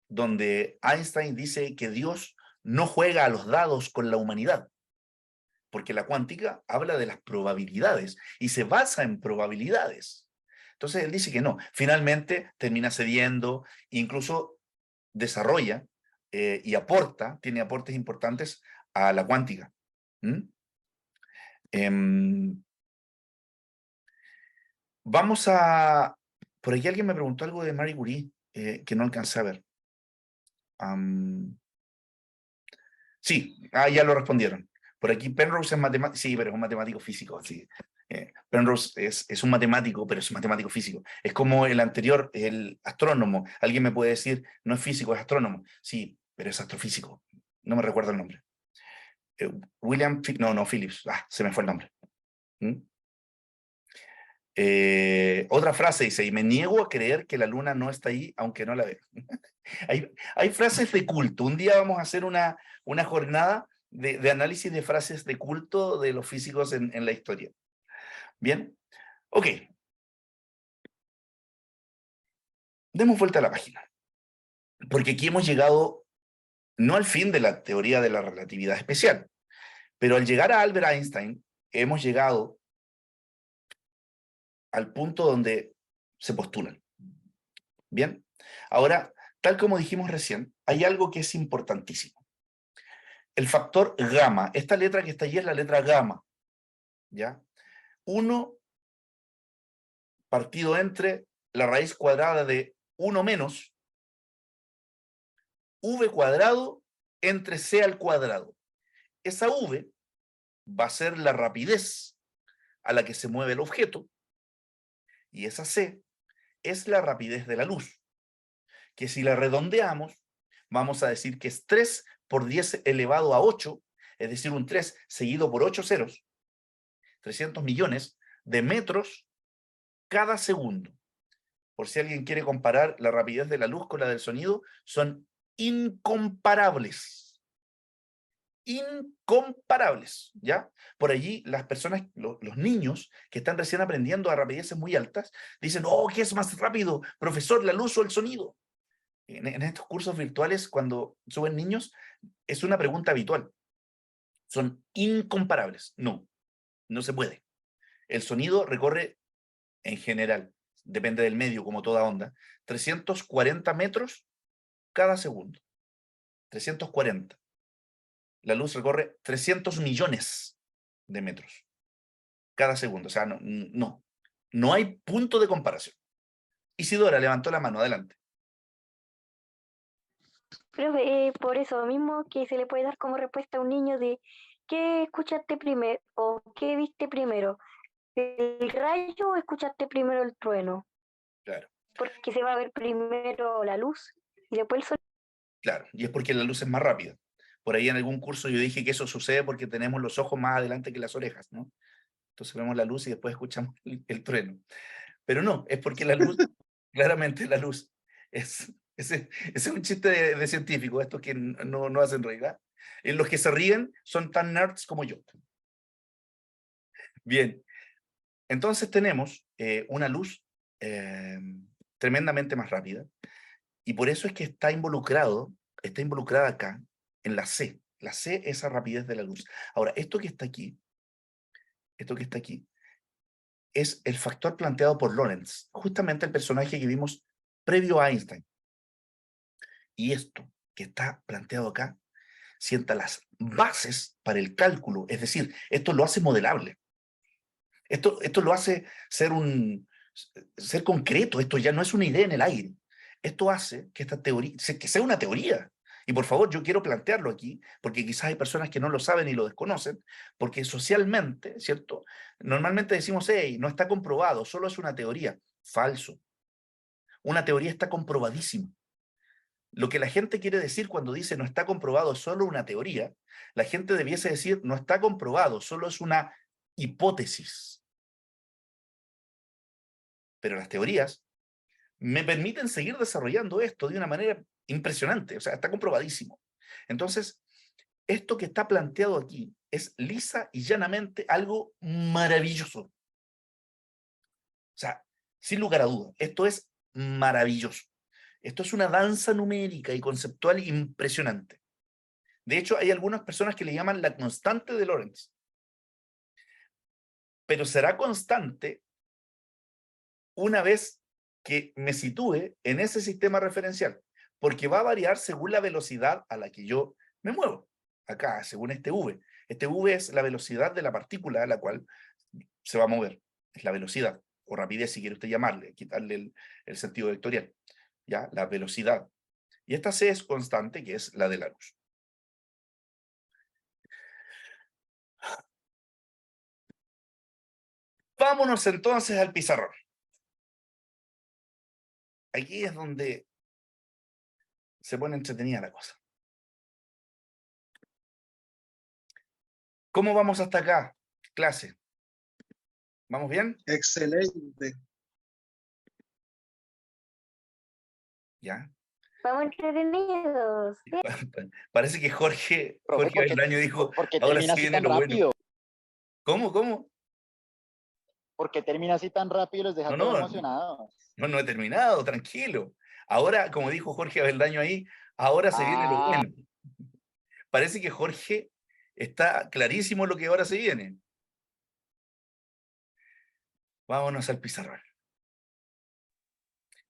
donde Einstein dice que Dios no juega a los dados con la humanidad, porque la cuántica habla de las probabilidades y se basa en probabilidades. Entonces él dice que no. Finalmente termina cediendo, incluso desarrolla y aporta, tiene aportes importantes a la cuántica. Vamos a... Por aquí alguien me preguntó algo de Marie Curie, que no alcancé a ver. Sí, ya lo respondieron. Por aquí Penrose es matemático, sí, pero es un matemático físico, sí. Penrose es un matemático, pero es un matemático físico. Es como el anterior, el astrónomo. Alguien me puede decir, no es físico, es astrónomo. Sí, pero es astrofísico. No me recuerdo el nombre. No, Phillips. Se me fue el nombre. Otra frase dice, y me niego a creer que la luna no está ahí, aunque no la vea. Hay frases de culto. Un día vamos a hacer una jornada de análisis de frases de culto de los físicos en la historia. Bien, ok. Demos vuelta a la página. Porque aquí hemos llegado, no al fin de la teoría de la relatividad especial, pero al llegar a Albert Einstein, hemos llegado al punto donde se postulan. Bien, ahora, tal como dijimos recién, hay algo que es importantísimo. El factor gamma, esta letra que está allí es la letra gamma, ¿ya? 1 partido entre la raíz cuadrada de 1 menos v cuadrado entre c al cuadrado. Esa v va a ser la rapidez a la que se mueve el objeto, y esa c es la rapidez de la luz, que si la redondeamos, vamos a decir que es 3 por 10 elevado a 8, es decir, un 3 seguido por 8 ceros, 300 millones de metros cada segundo. Por si alguien quiere comparar la rapidez de la luz con la del sonido, son incomparables. incomparables, ¿ya? Por allí las personas, los niños que están recién aprendiendo a rapideces muy altas, dicen, oh, ¿qué es más rápido, profesor, la luz o el sonido? En estos cursos virtuales, cuando suben niños, es una pregunta habitual. Son incomparables. No, no se puede. El sonido recorre, en general, depende del medio, como toda onda, 340 metros cada segundo. 340. La luz recorre 300 millones de metros cada segundo. O sea, no hay punto de comparación. Isidora levantó la mano, adelante. Profe, por eso mismo que se le puede dar como respuesta a un niño de ¿qué escuchaste primero o qué viste primero? ¿El rayo o escuchaste primero el trueno? Claro, Porque se va a ver primero la luz y después el sonido. claro. Y es porque la luz es más rápida. Por ahí en algún curso yo dije que eso sucede porque tenemos los ojos más adelante que las orejas, ¿no? Entonces vemos la luz y después escuchamos el trueno. Pero no, es porque la luz, claramente la luz, ese es un chiste de científico, estos que no hacen reír, ¿ah? Los que se ríen son tan nerds como yo. Bien, entonces tenemos una luz tremendamente más rápida, y por eso es que está involucrada acá en la C. La C, esa rapidez de la luz. Ahora, esto que está aquí, es el factor planteado por Lorentz, justamente el personaje que vimos previo a Einstein. Y esto que está planteado acá sienta las bases para el cálculo, es decir, esto lo hace modelable. Esto lo hace ser concreto, esto ya no es una idea en el aire. Esto hace que esta teoría, que sea una teoría. Y por favor, yo quiero plantearlo aquí, porque quizás hay personas que no lo saben y lo desconocen, porque socialmente, ¿cierto? Normalmente decimos, hey, no está comprobado, solo es una teoría. Falso. Una teoría está comprobadísima. Lo que la gente quiere decir cuando dice no está comprobado, solo una teoría, la gente debiese decir no está comprobado, solo es una hipótesis. Pero las teorías me permiten seguir desarrollando esto de una manera impresionante, o sea, está comprobadísimo. Entonces, esto que está planteado aquí es lisa y llanamente algo maravilloso. O sea, sin lugar a dudas, esto es maravilloso. Esto es una danza numérica y conceptual impresionante. De hecho, hay algunas personas que le llaman la constante de Lorentz. Pero será constante una vez que me sitúe en ese sistema referencial, porque va a variar según la velocidad a la que yo me muevo. Acá, según este V. Este V es la velocidad de la partícula a la cual se va a mover. Es la velocidad, o rapidez si quiere usted llamarle, quitarle el sentido vectorial. ¿Ya? La velocidad. Y esta C es constante, que es la de la luz. Vámonos entonces al pizarrón. Aquí es donde se pone entretenida la cosa. ¿Cómo vamos hasta acá, clase? ¿Vamos bien? Excelente. Ya. Vamos entretenidos. Parece que Jorge Profe, Beldaño dijo, ¿por qué ahora termina sí así viene tan lo bueno. rápido? ¿Cómo? ¿Por qué termina así tan rápido y los deja todos emocionados? No he terminado, tranquilo. Ahora, como dijo Jorge Beldaño ahí, ahora se viene lo bueno. Parece que Jorge está clarísimo lo que ahora se viene. Vámonos al pizarrón.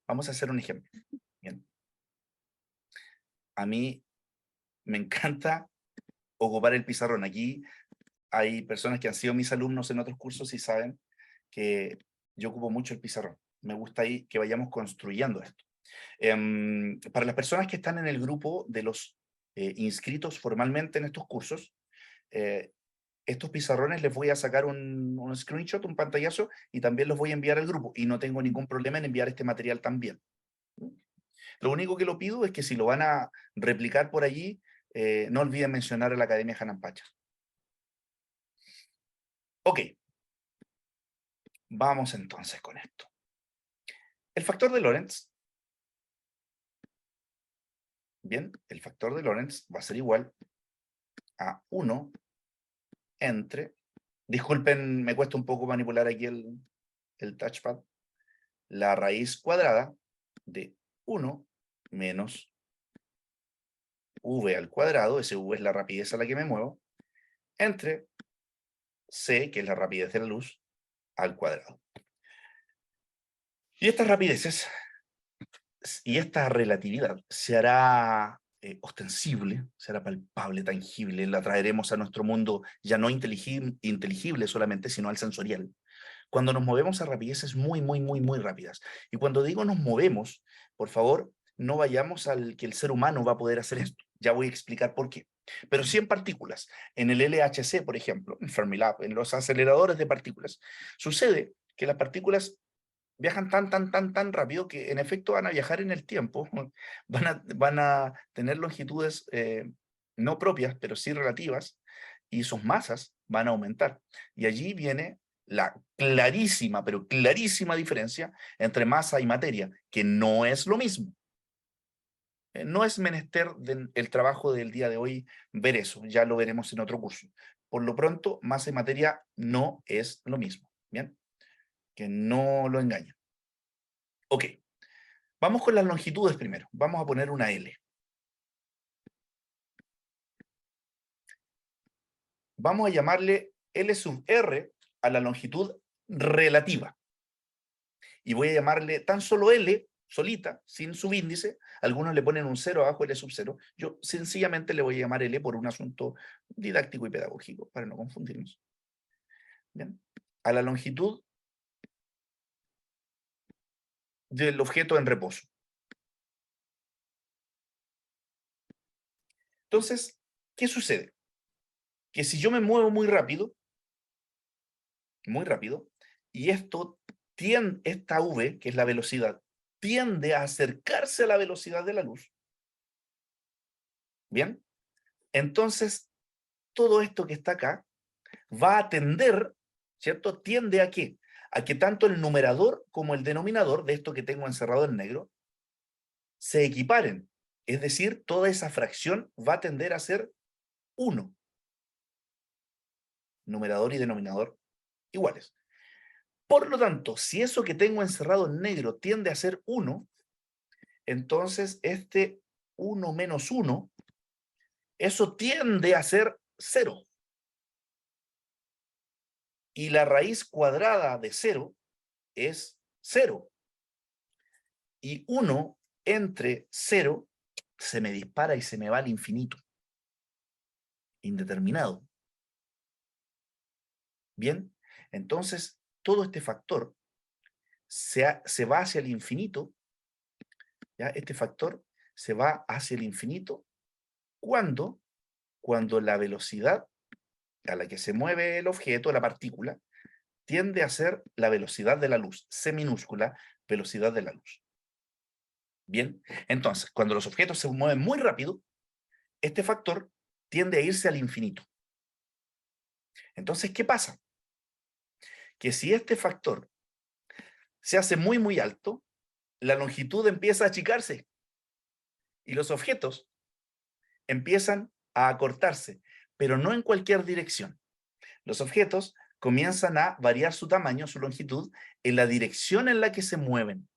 Vamos a hacer un ejemplo. Bien. A mí me encanta ocupar el pizarrón. Aquí hay personas que han sido mis alumnos en otros cursos y saben que yo ocupo mucho el pizarrón. Me gusta ahí que vayamos construyendo esto. Para las personas que están en el grupo de los inscritos formalmente en estos cursos, estos pizarrones les voy a sacar un screenshot, un pantallazo, y también los voy a enviar al grupo. Y no tengo ningún problema en enviar este material también. Lo único que lo pido es que si lo van a replicar por allí, no olviden mencionar a la Academia Hanan Pacha. Ok. Vamos entonces con esto. El factor de Lorentz. Bien, el factor de Lorentz va a ser igual a 1 entre, disculpen, me cuesta un poco manipular aquí el touchpad, la raíz cuadrada de 1 menos v al cuadrado, ese v es la rapidez a la que me muevo, entre c, que es la rapidez de la luz, al cuadrado. Y estas rapideces y esta relatividad se hará ostensible, se hará palpable, tangible, la traeremos a nuestro mundo ya no inteligible solamente, sino al sensorial. Cuando nos movemos a rapideces muy, muy, muy, muy rápidas. Y cuando digo nos movemos, por favor, no vayamos al que el ser humano va a poder hacer esto. Ya voy a explicar por qué. Pero sí en partículas. En el LHC, por ejemplo, en Fermilab, en los aceleradores de partículas, sucede que las partículas viajan tan rápido que en efecto van a viajar en el tiempo, van a tener longitudes no propias, pero sí relativas, y sus masas van a aumentar. Y allí viene la clarísima, pero clarísima diferencia entre masa y materia, que no es lo mismo. No es menester el trabajo del día de hoy ver eso, ya lo veremos en otro curso. Por lo pronto, masa y materia no es lo mismo, ¿bien? Que no lo engañen. Ok, vamos con las longitudes primero. Vamos a poner una L. Vamos a llamarle L sub R a la longitud relativa. Y voy a llamarle tan solo L, solita, sin subíndice. Algunos le ponen un 0 abajo, L sub 0. Yo sencillamente le voy a llamar L por un asunto didáctico y pedagógico, para no confundirnos. Bien. A la longitud del objeto en reposo. Entonces, ¿qué sucede? Que si yo me muevo muy rápido, y esto tiende, esta v, que es la velocidad, tiende a acercarse a la velocidad de la luz, ¿bien? Entonces, todo esto que está acá va a tender, ¿cierto? ¿Tiende a qué? A que tanto el numerador como el denominador de esto que tengo encerrado en negro se equiparen. Es decir, toda esa fracción va a tender a ser 1. Numerador y denominador iguales. Por lo tanto, si eso que tengo encerrado en negro tiende a ser 1, entonces este 1 menos 1, eso tiende a ser 0. Y la raíz cuadrada de 0 es 0. Y 1 entre 0 se me dispara y se me va al infinito. Indeterminado. Bien, entonces todo este factor se va hacia el infinito. ¿Ya? Este factor se va hacia el infinito cuando la velocidad a la que se mueve el objeto, la partícula, tiende a ser la velocidad de la luz, C minúscula, velocidad de la luz. Bien, entonces, cuando los objetos se mueven muy rápido, este factor tiende a irse al infinito. Entonces, ¿qué pasa? Que si este factor se hace muy alto, la longitud empieza a achicarse y los objetos empiezan a acortarse, pero no en cualquier dirección. Los objetos comienzan a variar su tamaño, su longitud, en la dirección en la que se mueven.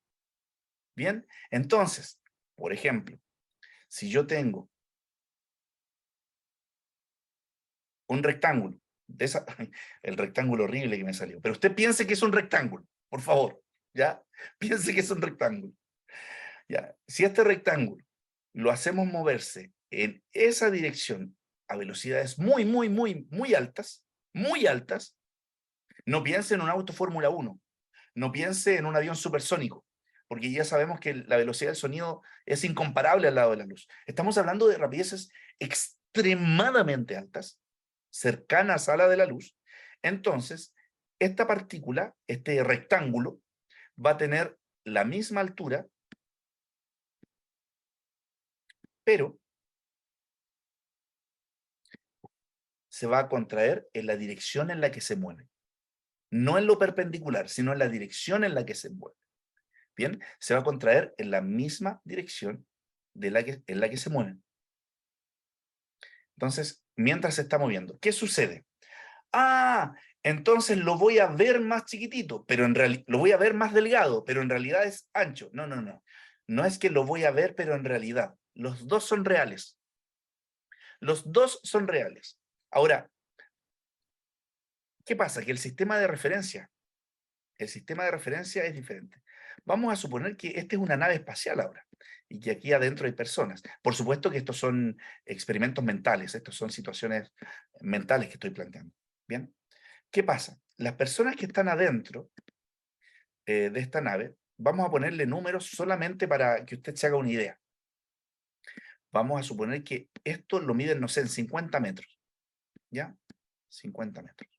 Bien, entonces, por ejemplo, si yo tengo un rectángulo, el rectángulo horrible que me salió, pero usted piense que es un rectángulo, por favor, ¿ya? Piense que es un rectángulo. ¿Ya? Si este rectángulo lo hacemos moverse en esa dirección a velocidades muy altas, no piense en un auto Fórmula 1, no piense en un avión supersónico, porque ya sabemos que la velocidad del sonido es incomparable al lado de la luz. Estamos hablando de rapideces extremadamente altas, cercanas a la de la luz. Entonces, esta partícula, este rectángulo, va a tener la misma altura, pero se va a contraer en la dirección en la que se mueve. No en lo perpendicular, sino en la dirección en la que se mueve. Bien, se va a contraer en la misma dirección en la que se mueven. Entonces, mientras se está moviendo. ¿Qué sucede? Ah, entonces lo voy a ver más chiquitito, pero en realidad lo voy a ver más delgado, pero en realidad es ancho. No, no, no. No es que lo voy a ver, pero en realidad. Los dos son reales. Los dos son reales. Ahora, ¿qué pasa? Que el sistema de referencia es diferente. Vamos a suponer que esta es una nave espacial ahora y que aquí adentro hay personas. Por supuesto que estos son experimentos mentales, estos son situaciones mentales que estoy planteando. ¿Bien? ¿Qué pasa? Las personas que están adentro de esta nave, vamos a ponerle números solamente para que usted se haga una idea. Vamos a suponer que esto lo miden, no sé, en 50 metros. ¿Ya? 50 metros.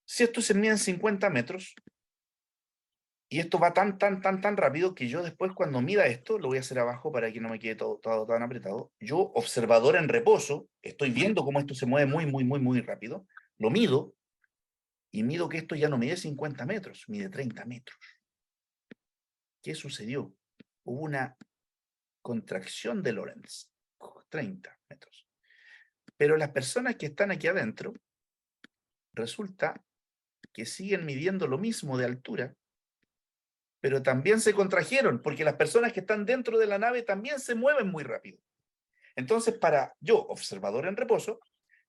Si esto se mide en 50 metros, y esto va tan rápido que yo después cuando mida esto, lo voy a hacer abajo para que no me quede todo tan apretado. Yo, observador en reposo, estoy viendo cómo esto se mueve muy rápido, lo mido, y mido que esto ya no mide 50 metros, mide 30 metros. ¿Qué sucedió? Hubo una contracción de Lorentz, 30 metros. Pero las personas que están aquí adentro, resulta que siguen midiendo lo mismo de altura, pero también se contrajeron, porque las personas que están dentro de la nave también se mueven muy rápido. Entonces, para yo, observador en reposo,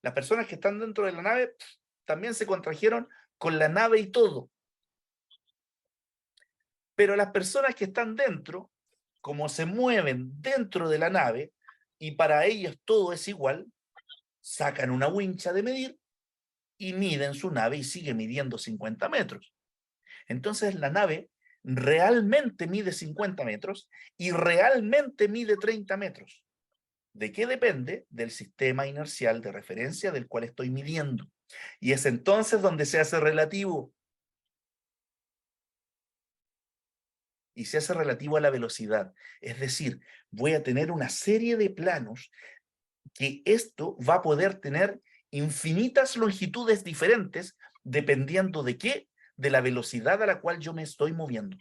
las personas que están dentro de la nave también se contrajeron con la nave y todo. Pero las personas que están dentro, como se mueven dentro de la nave, y para ellos todo es igual, sacan una wincha de medir y miden su nave y sigue midiendo 50 metros. Entonces la nave realmente mide 50 metros y realmente mide 30 metros. ¿De qué depende? Del sistema inercial de referencia del cual estoy midiendo. Y es entonces donde se hace relativo. Y se hace relativo a la velocidad. Es decir, voy a tener una serie de planos que esto va a poder tener infinitas longitudes diferentes dependiendo de qué, de la velocidad a la cual yo me estoy moviendo.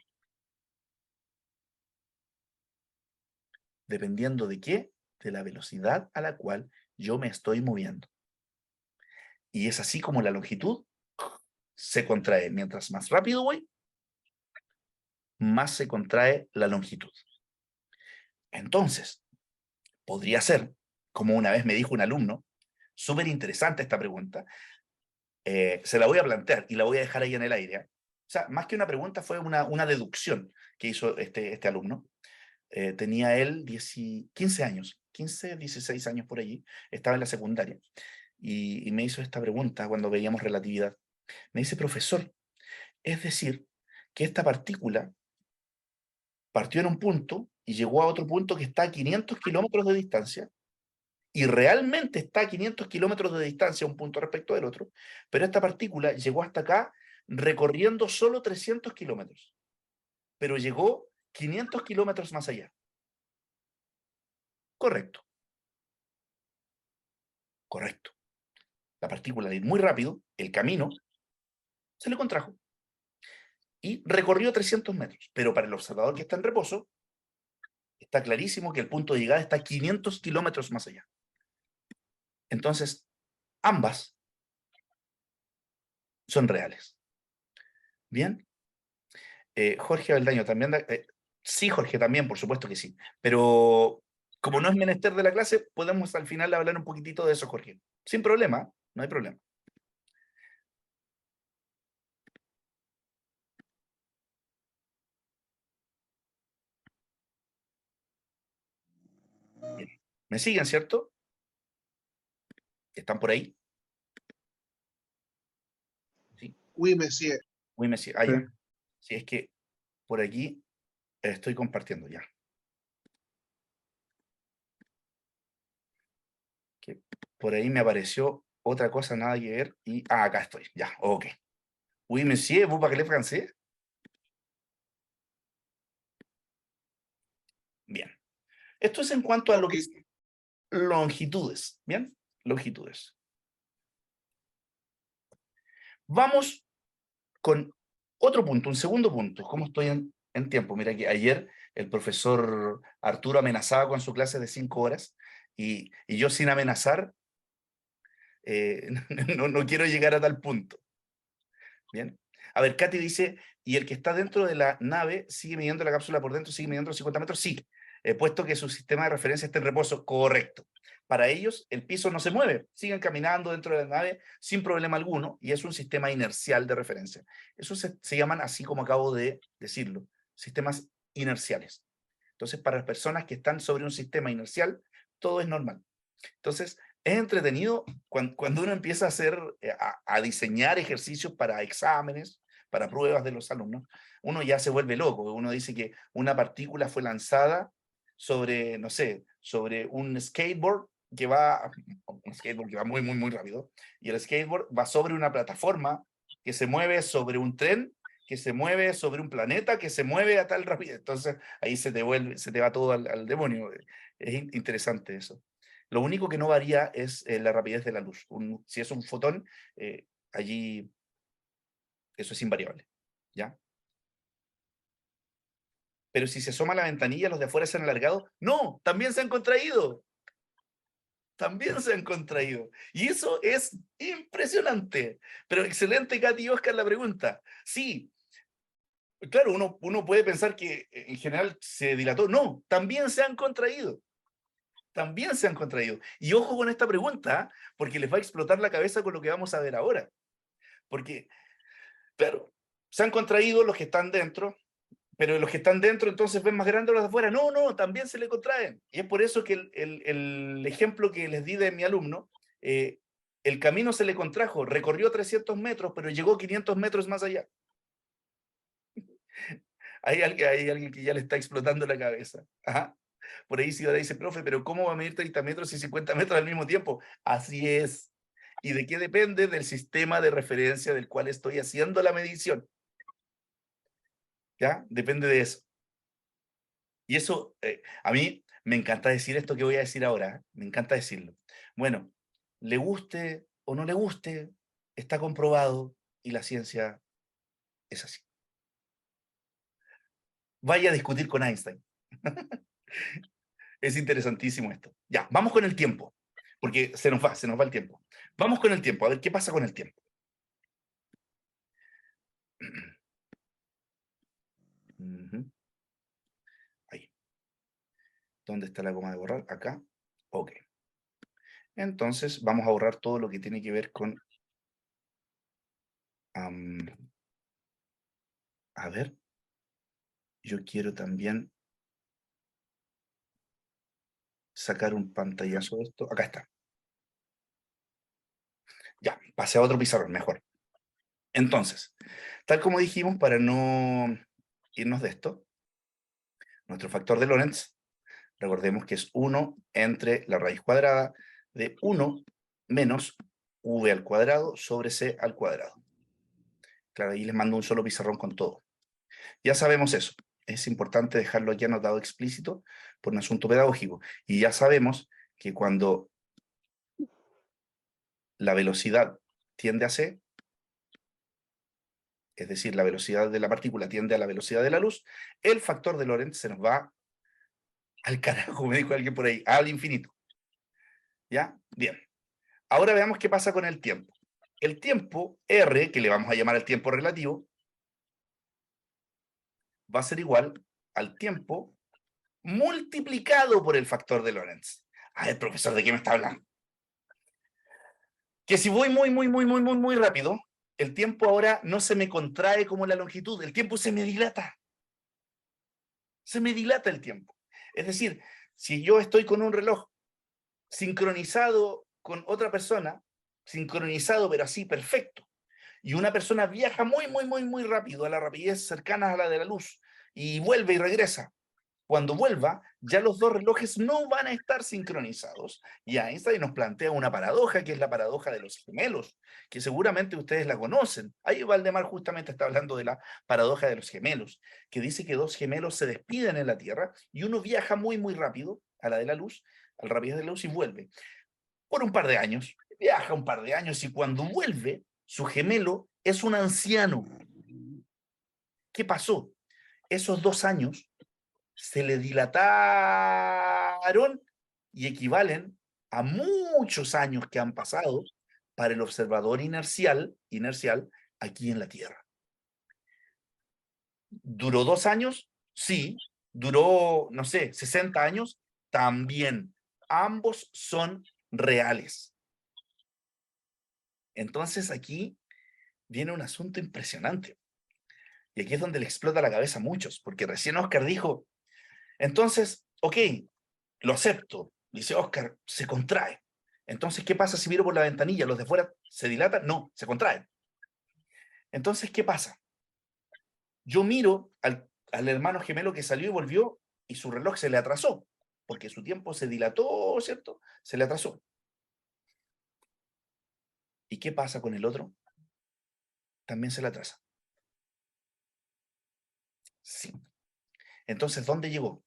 ¿Dependiendo de qué? De la velocidad a la cual yo me estoy moviendo. Y es así como la longitud se contrae. Mientras más rápido voy, más se contrae la longitud. Entonces, podría ser, como una vez me dijo un alumno, súper interesante esta pregunta, se la voy a plantear y la voy a dejar ahí en el aire. O sea, más que una pregunta fue una deducción que hizo este alumno. Tenía él 15 años, 15, 16 años por allí, estaba en la secundaria, y me hizo esta pregunta cuando veíamos relatividad. Me dice, profesor, es decir, que esta partícula partió en un punto y llegó a otro punto que está a 500 kilómetros de distancia, y realmente está a 500 kilómetros de distancia un punto respecto del otro, pero esta partícula llegó hasta acá recorriendo solo 300 kilómetros, pero llegó 500 kilómetros más allá. Correcto. Correcto. La partícula de ir muy rápido, el camino, se le contrajo y recorrió 300 metros, pero para el observador que está en reposo, está clarísimo que el punto de llegada está a 500 kilómetros más allá. Entonces, ambas son reales. ¿Bien? Jorge Beldaño también sí, Jorge, también, por supuesto que sí. Pero como no es menester de la clase, podemos al final hablar un poquitito de eso, Jorge. Sin problema, no hay problema. Bien. ¿Me siguen, cierto? ¿Están por ahí? Sí. Oui, monsieur. Uy, me siguen. Ah, ya. Sí, es que por aquí estoy compartiendo ya. Que por ahí me apareció otra cosa, nada que ver, y acá estoy, ya, ok. Oui, monsieur, vous parlez français? Bien. Esto es en cuanto a lo que es longitudes, ¿bien? Longitudes. Vamos con otro punto, un segundo punto, cómo estoy en tiempo. Mira que ayer el profesor Arturo amenazaba con su clase de 5 horas y yo sin amenazar no quiero llegar a tal punto. Bien. A ver, Katy dice, ¿y el que está dentro de la nave sigue midiendo la cápsula por dentro, sigue midiendo los 50 metros? Sí, puesto que su sistema de referencia está en reposo, correcto. Para ellos, el piso no se mueve, siguen caminando dentro de la nave sin problema alguno, y es un sistema inercial de referencia. Eso se llaman, así como acabo de decirlo, sistemas inerciales. Entonces, para las personas que están sobre un sistema inercial, todo es normal. Entonces, es entretenido cuando uno empieza a hacer, a diseñar ejercicios para exámenes, para pruebas de los alumnos, uno ya se vuelve loco. Uno dice que una partícula fue lanzada sobre, no sé, sobre un skateboard que va muy, muy, muy rápido, y el skateboard va sobre una plataforma que se mueve sobre un tren, que se mueve sobre un planeta, que se mueve a tal rapidez. Entonces, ahí se te va todo al demonio. Es interesante eso. Lo único que no varía es la rapidez de la luz. Si es un fotón, allí eso es invariable, ¿ya? Pero si se asoma a la ventanilla, los de afuera se han alargado. ¡No! ¡También se han contraído! También se han contraído. Y eso es impresionante. Pero excelente, Katy y Oscar, la pregunta. Sí, claro, uno puede pensar que en general se dilató. No, también se han contraído. También se han contraído. Y ojo con esta pregunta, porque les va a explotar la cabeza con lo que vamos a ver ahora. Porque, claro, se han contraído los que están dentro, pero los que están dentro entonces ven más grandes los de afuera. No, no, también se le contraen. Y es por eso que el ejemplo que les di de mi alumno, el camino se le contrajo, recorrió 300 metros, pero llegó 500 metros más allá. Hay alguien que ya le está explotando la cabeza. Ajá. Por ahí Ciudad dice, profe, pero ¿cómo va a medir 30 metros y 50 metros al mismo tiempo? Así es. ¿Y de qué depende? Del sistema de referencia del cual estoy haciendo la medición. ¿Ya? Depende de eso. Y eso, a mí me encanta decir esto que voy a decir ahora. Me encanta decirlo. Bueno, le guste o no le guste, está comprobado y la ciencia es así. Vaya a discutir con Einstein. Es interesantísimo esto. Ya, vamos con el tiempo, porque se nos va el tiempo. Vamos con el tiempo, a ver qué pasa con el tiempo. Ahí. ¿Dónde está la goma de borrar? Acá. Ok. Entonces, vamos a borrar todo lo que tiene que ver con... a ver. Yo quiero también sacar un pantallazo de esto. Acá está. Ya, pasé a otro pizarrón, mejor. Entonces, tal como dijimos, para no irnos de esto, nuestro factor de Lorentz, recordemos que es 1 entre la raíz cuadrada de 1 menos v al cuadrado sobre c al cuadrado. Claro, ahí les mando un solo pizarrón con todo. Ya sabemos eso. Es importante dejarlo aquí anotado explícito por un asunto pedagógico. Y ya sabemos que cuando la velocidad tiende a c, es decir, la velocidad de la partícula tiende a la velocidad de la luz, el factor de Lorentz se nos va al carajo, me dijo alguien por ahí, al infinito. ¿Ya? Bien. Ahora veamos qué pasa con el tiempo. El tiempo R, que le vamos a llamar el tiempo relativo, va a ser igual al tiempo multiplicado por el factor de Lorentz. A ver, profesor, ¿de qué me está hablando? Que si voy muy rápido, el tiempo ahora no se me contrae como la longitud, el tiempo se me dilata. Se me dilata el tiempo. Es decir, si yo estoy con un reloj sincronizado con otra persona, sincronizado pero así perfecto, y una persona viaja muy rápido, a la rapidez cercana a la de la luz, y vuelve y regresa. Cuando vuelva, ya los dos relojes no van a estar sincronizados. Y Einstein nos plantea una paradoja, que es la paradoja de los gemelos, que seguramente ustedes la conocen. Ahí Valdemar justamente está hablando de la paradoja de los gemelos, que dice que dos gemelos se despiden en la Tierra y uno viaja muy rápido a la de la luz, al rapidez de la luz, y vuelve. Por un par de años, viaja un par de años, y cuando vuelve, su gemelo es un anciano. ¿Qué pasó? esos 2 años se le dilataron y equivalen a muchos años que han pasado para el observador inercial aquí en la Tierra. ¿Duró 2 años? Sí. ¿Duró, no sé, 60 años? También. Ambos son reales. Entonces aquí viene un asunto impresionante. Y aquí es donde le explota la cabeza a muchos, porque recién Oscar dijo, entonces, ok, lo acepto. Dice Oscar, se contrae. Entonces, ¿qué pasa si miro por la ventanilla? ¿Los de fuera se dilatan? No, se contraen. Entonces, ¿qué pasa? Yo miro al hermano gemelo que salió y volvió y su reloj se le atrasó, porque su tiempo se dilató, ¿cierto? Se le atrasó. ¿Y qué pasa con el otro? También se le atrasa. Sí. Entonces, ¿dónde llegó?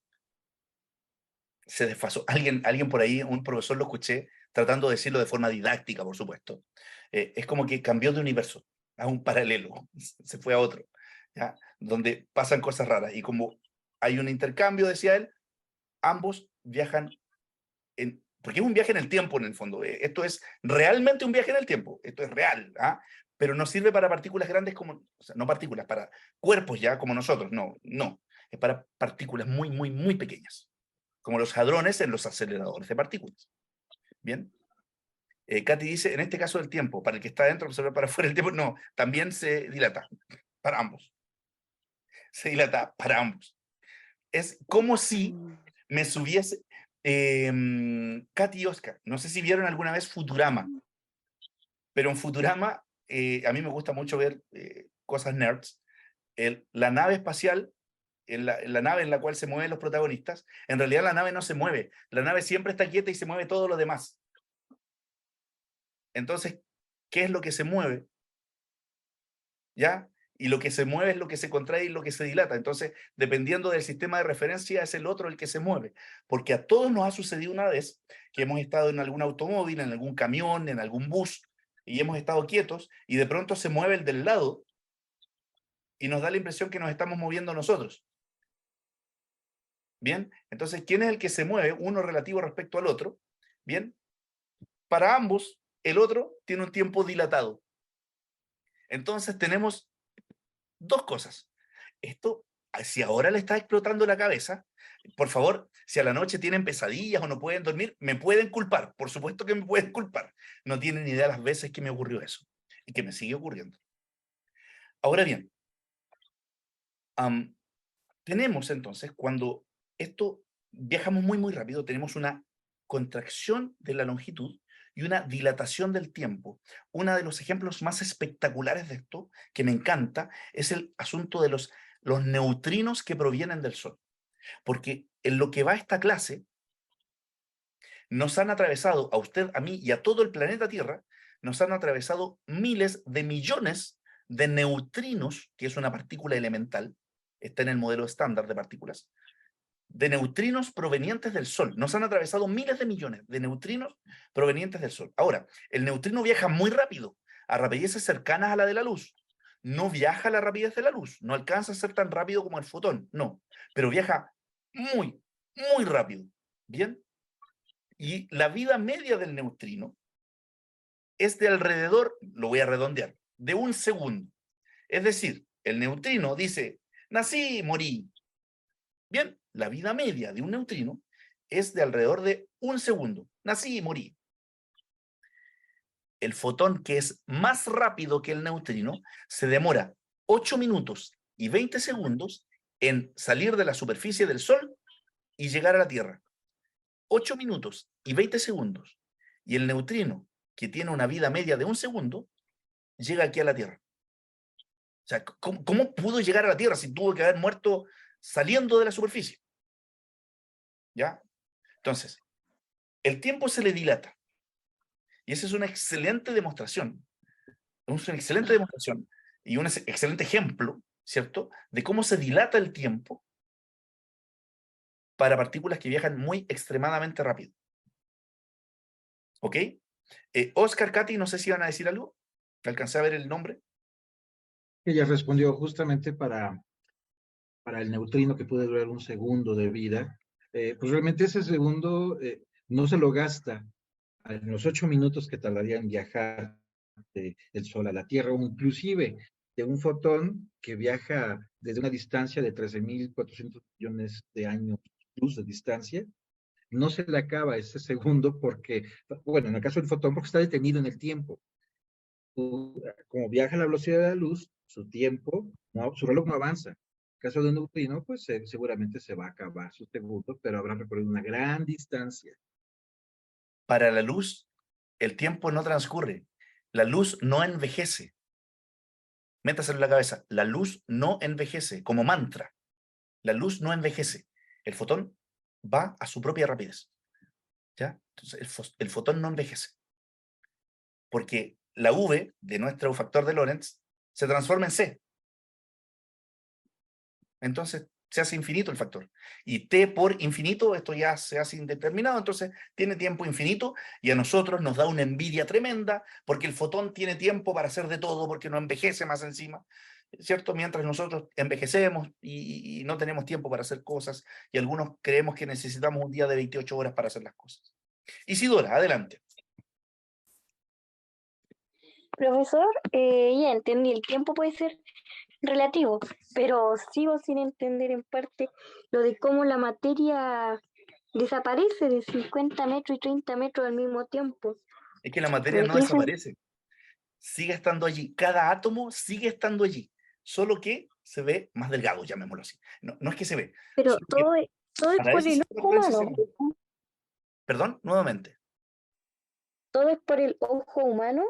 Se desfasó. Alguien por ahí, un profesor lo escuché, tratando de decirlo de forma didáctica, por supuesto. Es como que cambió de universo a un paralelo, se fue a otro, ¿ya? Donde pasan cosas raras. Y como hay un intercambio, decía él, ambos viajan porque es un viaje en el tiempo en el fondo. Esto es realmente un viaje en el tiempo, esto es real, ¿ah? Pero no sirve para partículas grandes como, o sea, no partículas, para cuerpos ya como nosotros, no, es para partículas muy, muy, muy pequeñas, como los hadrones en los aceleradores de partículas. Bien. Katy dice, en este caso del tiempo, para el que está dentro, observar para afuera el tiempo, no, también se dilata, para ambos. Se dilata para ambos. Es como si me subiese, Katy y Oscar, no sé si vieron alguna vez Futurama, pero en Futurama a mí me gusta mucho ver cosas nerds. La nave espacial, la nave en la cual se mueven los protagonistas, en realidad la nave no se mueve, la nave siempre está quieta y se mueve todo lo demás. Entonces, ¿qué es lo que se mueve? ¿Ya? Y lo que se mueve es lo que se contrae y lo que se dilata. Entonces, dependiendo del sistema de referencia, es el otro el que se mueve. Porque a todos nos ha sucedido una vez que hemos estado en algún automóvil, en algún camión, en algún bus, y hemos estado quietos, y de pronto se mueve el del lado, y nos da la impresión que nos estamos moviendo nosotros. ¿Bien? Entonces, ¿quién es el que se mueve? Uno relativo respecto al otro. ¿Bien? Para ambos, el otro tiene un tiempo dilatado. Entonces, tenemos dos cosas. Esto, si ahora le está explotando la cabeza, por favor, si a la noche tienen pesadillas o no pueden dormir, me pueden culpar. Por supuesto que me pueden culpar. No tienen idea las veces que me ocurrió eso y que me sigue ocurriendo. Ahora bien, tenemos entonces, cuando esto viajamos muy, muy rápido, tenemos una contracción de la longitud y una dilatación del tiempo. Uno de los ejemplos más espectaculares de esto, que me encanta, es el asunto de los neutrinos que provienen del Sol. Porque en lo que va esta clase, nos han atravesado, a usted, a mí y a todo el planeta Tierra, nos han atravesado miles de millones de neutrinos, que es una partícula elemental, está en el modelo estándar de partículas, de neutrinos provenientes del Sol. Nos han atravesado miles de millones de neutrinos provenientes del Sol. Ahora, el neutrino viaja muy rápido, a rapideces cercanas a la de la luz. No viaja a la rapidez de la luz, no alcanza a ser tan rápido como el fotón, no, pero viaja muy, muy rápido. ¿Bien? Y la vida media del neutrino es de alrededor, lo voy a redondear, de 1 segundo. Es decir, el neutrino dice, nací, morí. Bien, la vida media de un neutrino es de alrededor de 1 segundo. Nací y morí. El fotón, que es más rápido que el neutrino, se demora 8 minutos y 20 segundos en salir de la superficie del Sol y llegar a la Tierra. 8 minutos y 20 segundos. Y el neutrino, que tiene una vida media de 1 segundo, llega aquí a la Tierra. O sea, ¿cómo pudo llegar a la Tierra si tuvo que haber muerto saliendo de la superficie? ¿Ya? Entonces, el tiempo se le dilata. Y esa es una excelente demostración. Es una excelente demostración y un excelente ejemplo, ¿cierto?, de cómo se dilata el tiempo para partículas que viajan muy extremadamente rápido. ¿Ok? Oscar, Katy, no sé si iban a decir algo. ¿Alcancé a ver el nombre? Ella respondió justamente para para el neutrino que puede durar 1 segundo de vida, pues realmente ese segundo no se lo gasta en los 8 minutos que tardaría en viajar del Sol a la Tierra, o inclusive de un fotón que viaja desde una distancia de 13.400 millones de años luz de distancia, no se le acaba ese segundo porque, bueno, en el caso del fotón, porque está detenido en el tiempo. Como viaja a la velocidad de la luz, su tiempo, su reloj no avanza. En el caso de un neutrino, pues seguramente se va a acabar su segundo, pero habrá recorrido una gran distancia. Para la luz, el tiempo no transcurre. La luz no envejece. Métaselo en la cabeza. La luz no envejece, como mantra. La luz no envejece. El fotón va a su propia rapidez. ¿Ya? Entonces, el fotón no envejece. Porque la V de nuestro factor de Lorentz se transforma en C. Entonces se hace infinito el factor. Y t por infinito, esto ya se hace indeterminado, entonces tiene tiempo infinito y a nosotros nos da una envidia tremenda porque el fotón tiene tiempo para hacer de todo, porque no envejece más encima, ¿cierto? Mientras nosotros envejecemos y no tenemos tiempo para hacer cosas y algunos creemos que necesitamos un día de 28 horas para hacer las cosas. Isidora, adelante. Profesor, ya entendí, el tiempo puede ser relativo, pero sigo sin entender en parte lo de cómo la materia desaparece de 50 metros y 30 metros al mismo tiempo. Es que la materia no desaparece. Sigue estando allí. Cada átomo sigue estando allí. Solo que se ve más delgado, llamémoslo así. No, no es que se ve. Pero todo es por el ojo humano. Perdón, nuevamente. Todo es por el ojo humano.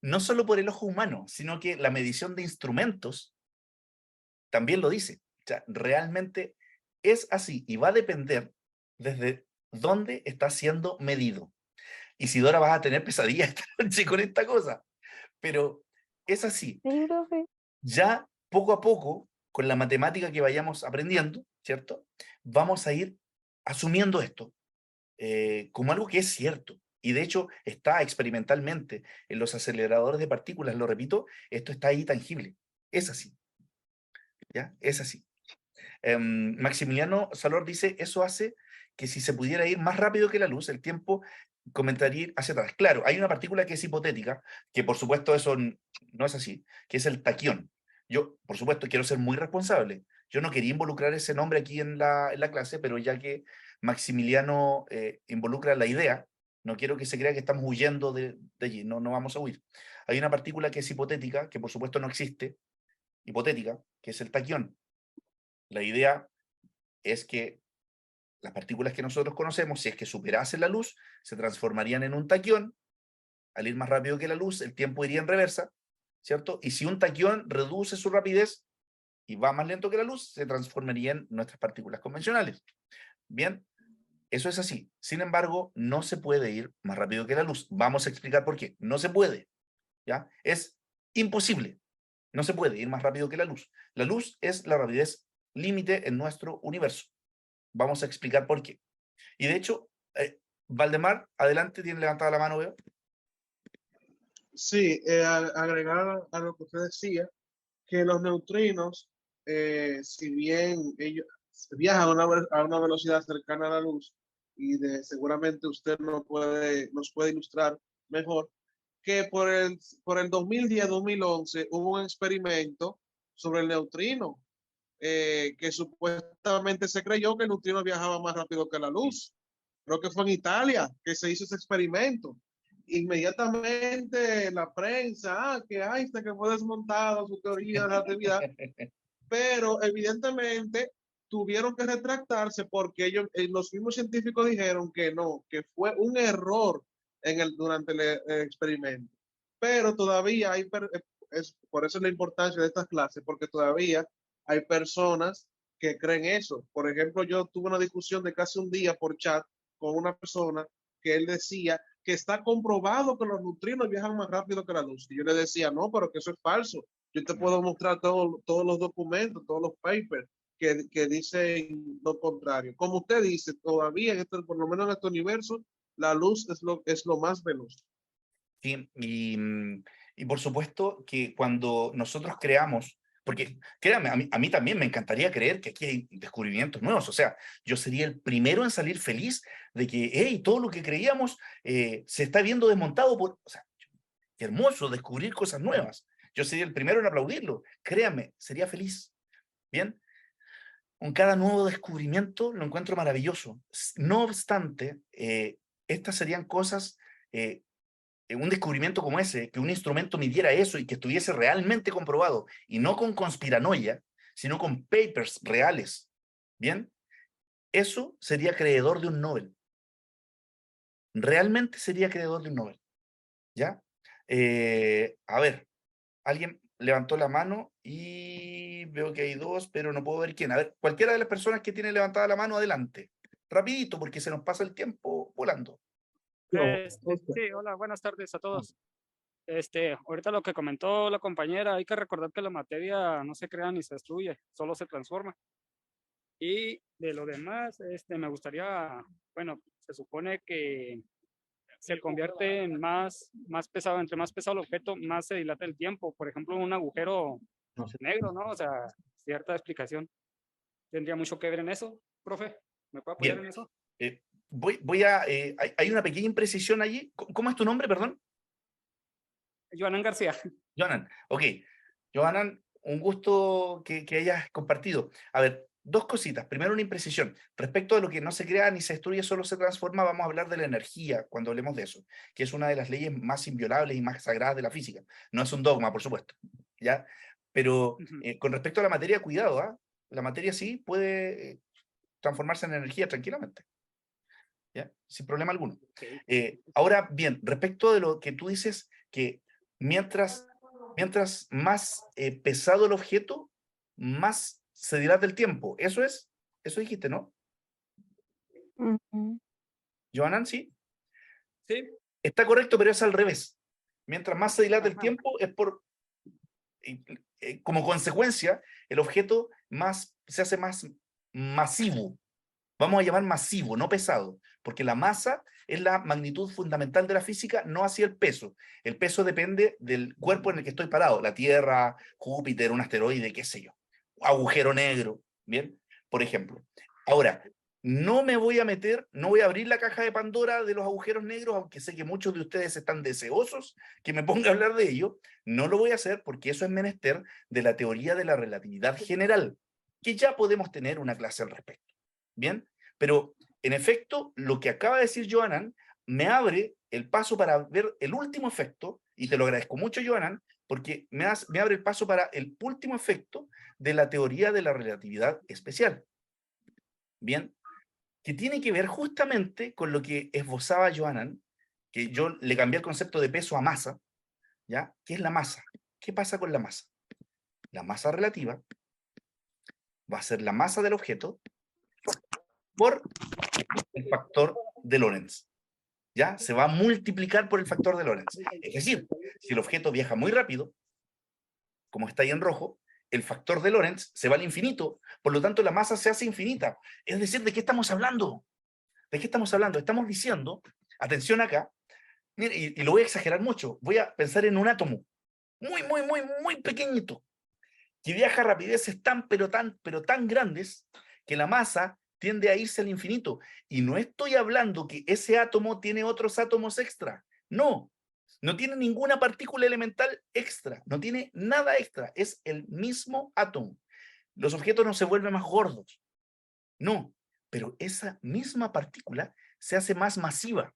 No solo por el ojo humano, sino que la medición de instrumentos también lo dice. O sea, realmente es así y va a depender desde dónde está siendo medido. Isidora, vas a tener pesadillas esta noche con esta cosa, pero es así. Sí, profe. Ya poco a poco, con la matemática que vayamos aprendiendo, ¿cierto? Vamos a ir asumiendo esto como algo que es cierto. Y de hecho está experimentalmente en los aceleradores de partículas, lo repito, esto está ahí tangible. Es así. ¿Ya? Es así. Maximiliano Salor dice, eso hace que si se pudiera ir más rápido que la luz, el tiempo comenzaría a ir hacia atrás. Claro, hay una partícula que es hipotética, que por supuesto eso no es así, que es el taquión. Yo, por supuesto, quiero ser muy responsable. Yo no quería involucrar ese nombre aquí en la clase, pero ya que Maximiliano involucra la idea, no quiero que se crea que estamos huyendo de allí, no vamos a huir. Hay una partícula que es hipotética, que por supuesto no existe, hipotética, que es el taquión. La idea es que las partículas que nosotros conocemos, si es que superasen la luz, se transformarían en un taquión. Al ir más rápido que la luz, el tiempo iría en reversa, ¿cierto? Y si un taquión reduce su rapidez y va más lento que la luz, se transformaría en nuestras partículas convencionales. Bien, eso es así. Sin embargo, no se puede ir más rápido que la luz. Vamos a explicar por qué. No se puede, ¿ya? Es imposible. No se puede ir más rápido que la luz. La luz es la rapidez límite en nuestro universo. Vamos a explicar por qué. Y de hecho, Valdemar, adelante, tiene levantada la mano, veo. Sí, agregar a lo que usted decía, que los neutrinos, si bien ellos viajan a una velocidad cercana a la luz, y seguramente usted nos puede ilustrar mejor, que por el 2010-2011 hubo un experimento sobre el neutrino, que supuestamente se creyó que el neutrino viajaba más rápido que la luz. Creo que fue en Italia que se hizo ese experimento. Inmediatamente la prensa, que Einstein que fue desmontado su teoría de la relatividad, pero evidentemente tuvieron que retractarse porque los mismos científicos dijeron que no, que fue un error durante el experimento. Pero todavía por eso es la importancia de estas clases, porque todavía hay personas que creen eso. Por ejemplo, yo tuve una discusión de casi un día por chat con una persona que él decía que está comprobado que los neutrinos viajan más rápido que la luz. Y yo le decía, no, pero que eso es falso. Yo te puedo mostrar todos los documentos, todos los papers que dicen lo contrario. Como usted dice, todavía, por lo menos en este universo, la luz es lo más veloz. Sí, y por supuesto que cuando nosotros creamos, Porque, créanme, a mí también me encantaría creer que aquí hay descubrimientos nuevos. O sea, yo sería el primero en salir feliz de que, hey, todo lo que creíamos se está viendo desmontado por... O sea, qué hermoso descubrir cosas nuevas. Yo sería el primero en aplaudirlo. Créanme, sería feliz. Bien, con cada nuevo descubrimiento lo encuentro maravilloso. No obstante, estas serían cosas, un descubrimiento como ese, que un instrumento midiera eso y que estuviese realmente comprobado, y no con conspiranoia, sino con papers reales. Bien, eso sería acreedor de un Nobel. Realmente sería acreedor de un Nobel. ¿Ya? A ver, alguien levantó la mano y veo que hay dos, pero no puedo ver quién. A ver, cualquiera de las personas que tiene levantada la mano, adelante. Rapidito, porque se nos pasa el tiempo volando. Sí, hola, buenas tardes a todos. Ahorita lo que comentó la compañera, hay que recordar que la materia no se crea ni se destruye, solo se transforma. Y de lo demás, me gustaría, bueno, se supone que se convierte en más pesado, entre más pesado el objeto, más se dilata el tiempo. Por ejemplo, un agujero No sé. negro, ¿no? O sea, cierta explicación. ¿Tendría mucho que ver en eso, profe? ¿Me puede apoyar Bien. en eso? Hay una pequeña imprecisión allí. ¿Cómo es tu nombre, perdón? Joanan García. Johanan. Ok. Johanan, un gusto que hayas compartido. A ver, dos cositas. Primero, una imprecisión. Respecto a lo que no se crea ni se destruye, solo se transforma, vamos a hablar de la energía cuando hablemos de eso, que es una de las leyes más inviolables y más sagradas de la física. No es un dogma, por supuesto. ¿Ya? Pero con respecto a la materia, cuidado, ¿ah? La materia sí puede transformarse en energía tranquilamente. ¿Ya? Sin problema alguno. Ahora bien, respecto de lo que tú dices, que mientras más pesado el objeto, más se dilata el tiempo. Eso dijiste, ¿no? Johanan, sí. Sí. Está correcto, pero es al revés. Mientras más se dilata el Ajá. tiempo, es por, como consecuencia, el objeto se hace más masivo. Vamos a llamar masivo, no pesado, porque la masa es la magnitud fundamental de la física, no así el peso. El peso depende del cuerpo en el que estoy parado, la Tierra, Júpiter, un asteroide, qué sé yo, agujero negro, ¿bien? Por ejemplo. Ahora, no me voy a meter, no voy a abrir la caja de Pandora de los agujeros negros, aunque sé que muchos de ustedes están deseosos que me ponga a hablar de ello. No lo voy a hacer porque eso es menester de la teoría de la relatividad general, que ya podemos tener una clase al respecto. ¿Bien? Pero, en efecto, lo que acaba de decir Johanan me abre el paso para ver el último efecto, y te lo agradezco mucho, Johanan, porque me abre el paso para el último efecto de la teoría de la relatividad especial. Bien, que tiene que ver justamente con lo que esbozaba Johanan, que yo le cambié el concepto de peso a masa, ¿ya? ¿Qué es la masa? ¿Qué pasa con la masa? La masa relativa va a ser la masa del objeto por el factor de Lorentz. ¿Ya? Se va a multiplicar por el factor de Lorentz. Es decir, si el objeto viaja muy rápido, como está ahí en rojo, el factor de Lorentz se va al infinito, por lo tanto la masa se hace infinita. Es decir, ¿de qué estamos hablando? ¿De qué estamos hablando? Estamos diciendo, atención acá, mire, y lo voy a exagerar mucho, voy a pensar en un átomo, muy pequeñito, que viaja a rapideces pero tan grandes, que la masa tiende a irse al infinito. Y no estoy hablando que ese átomo tiene otros átomos extra. No, no tiene ninguna partícula elemental extra, no tiene nada extra, es el mismo átomo. Los objetos no se vuelven más gordos, no, pero esa misma partícula se hace más masiva.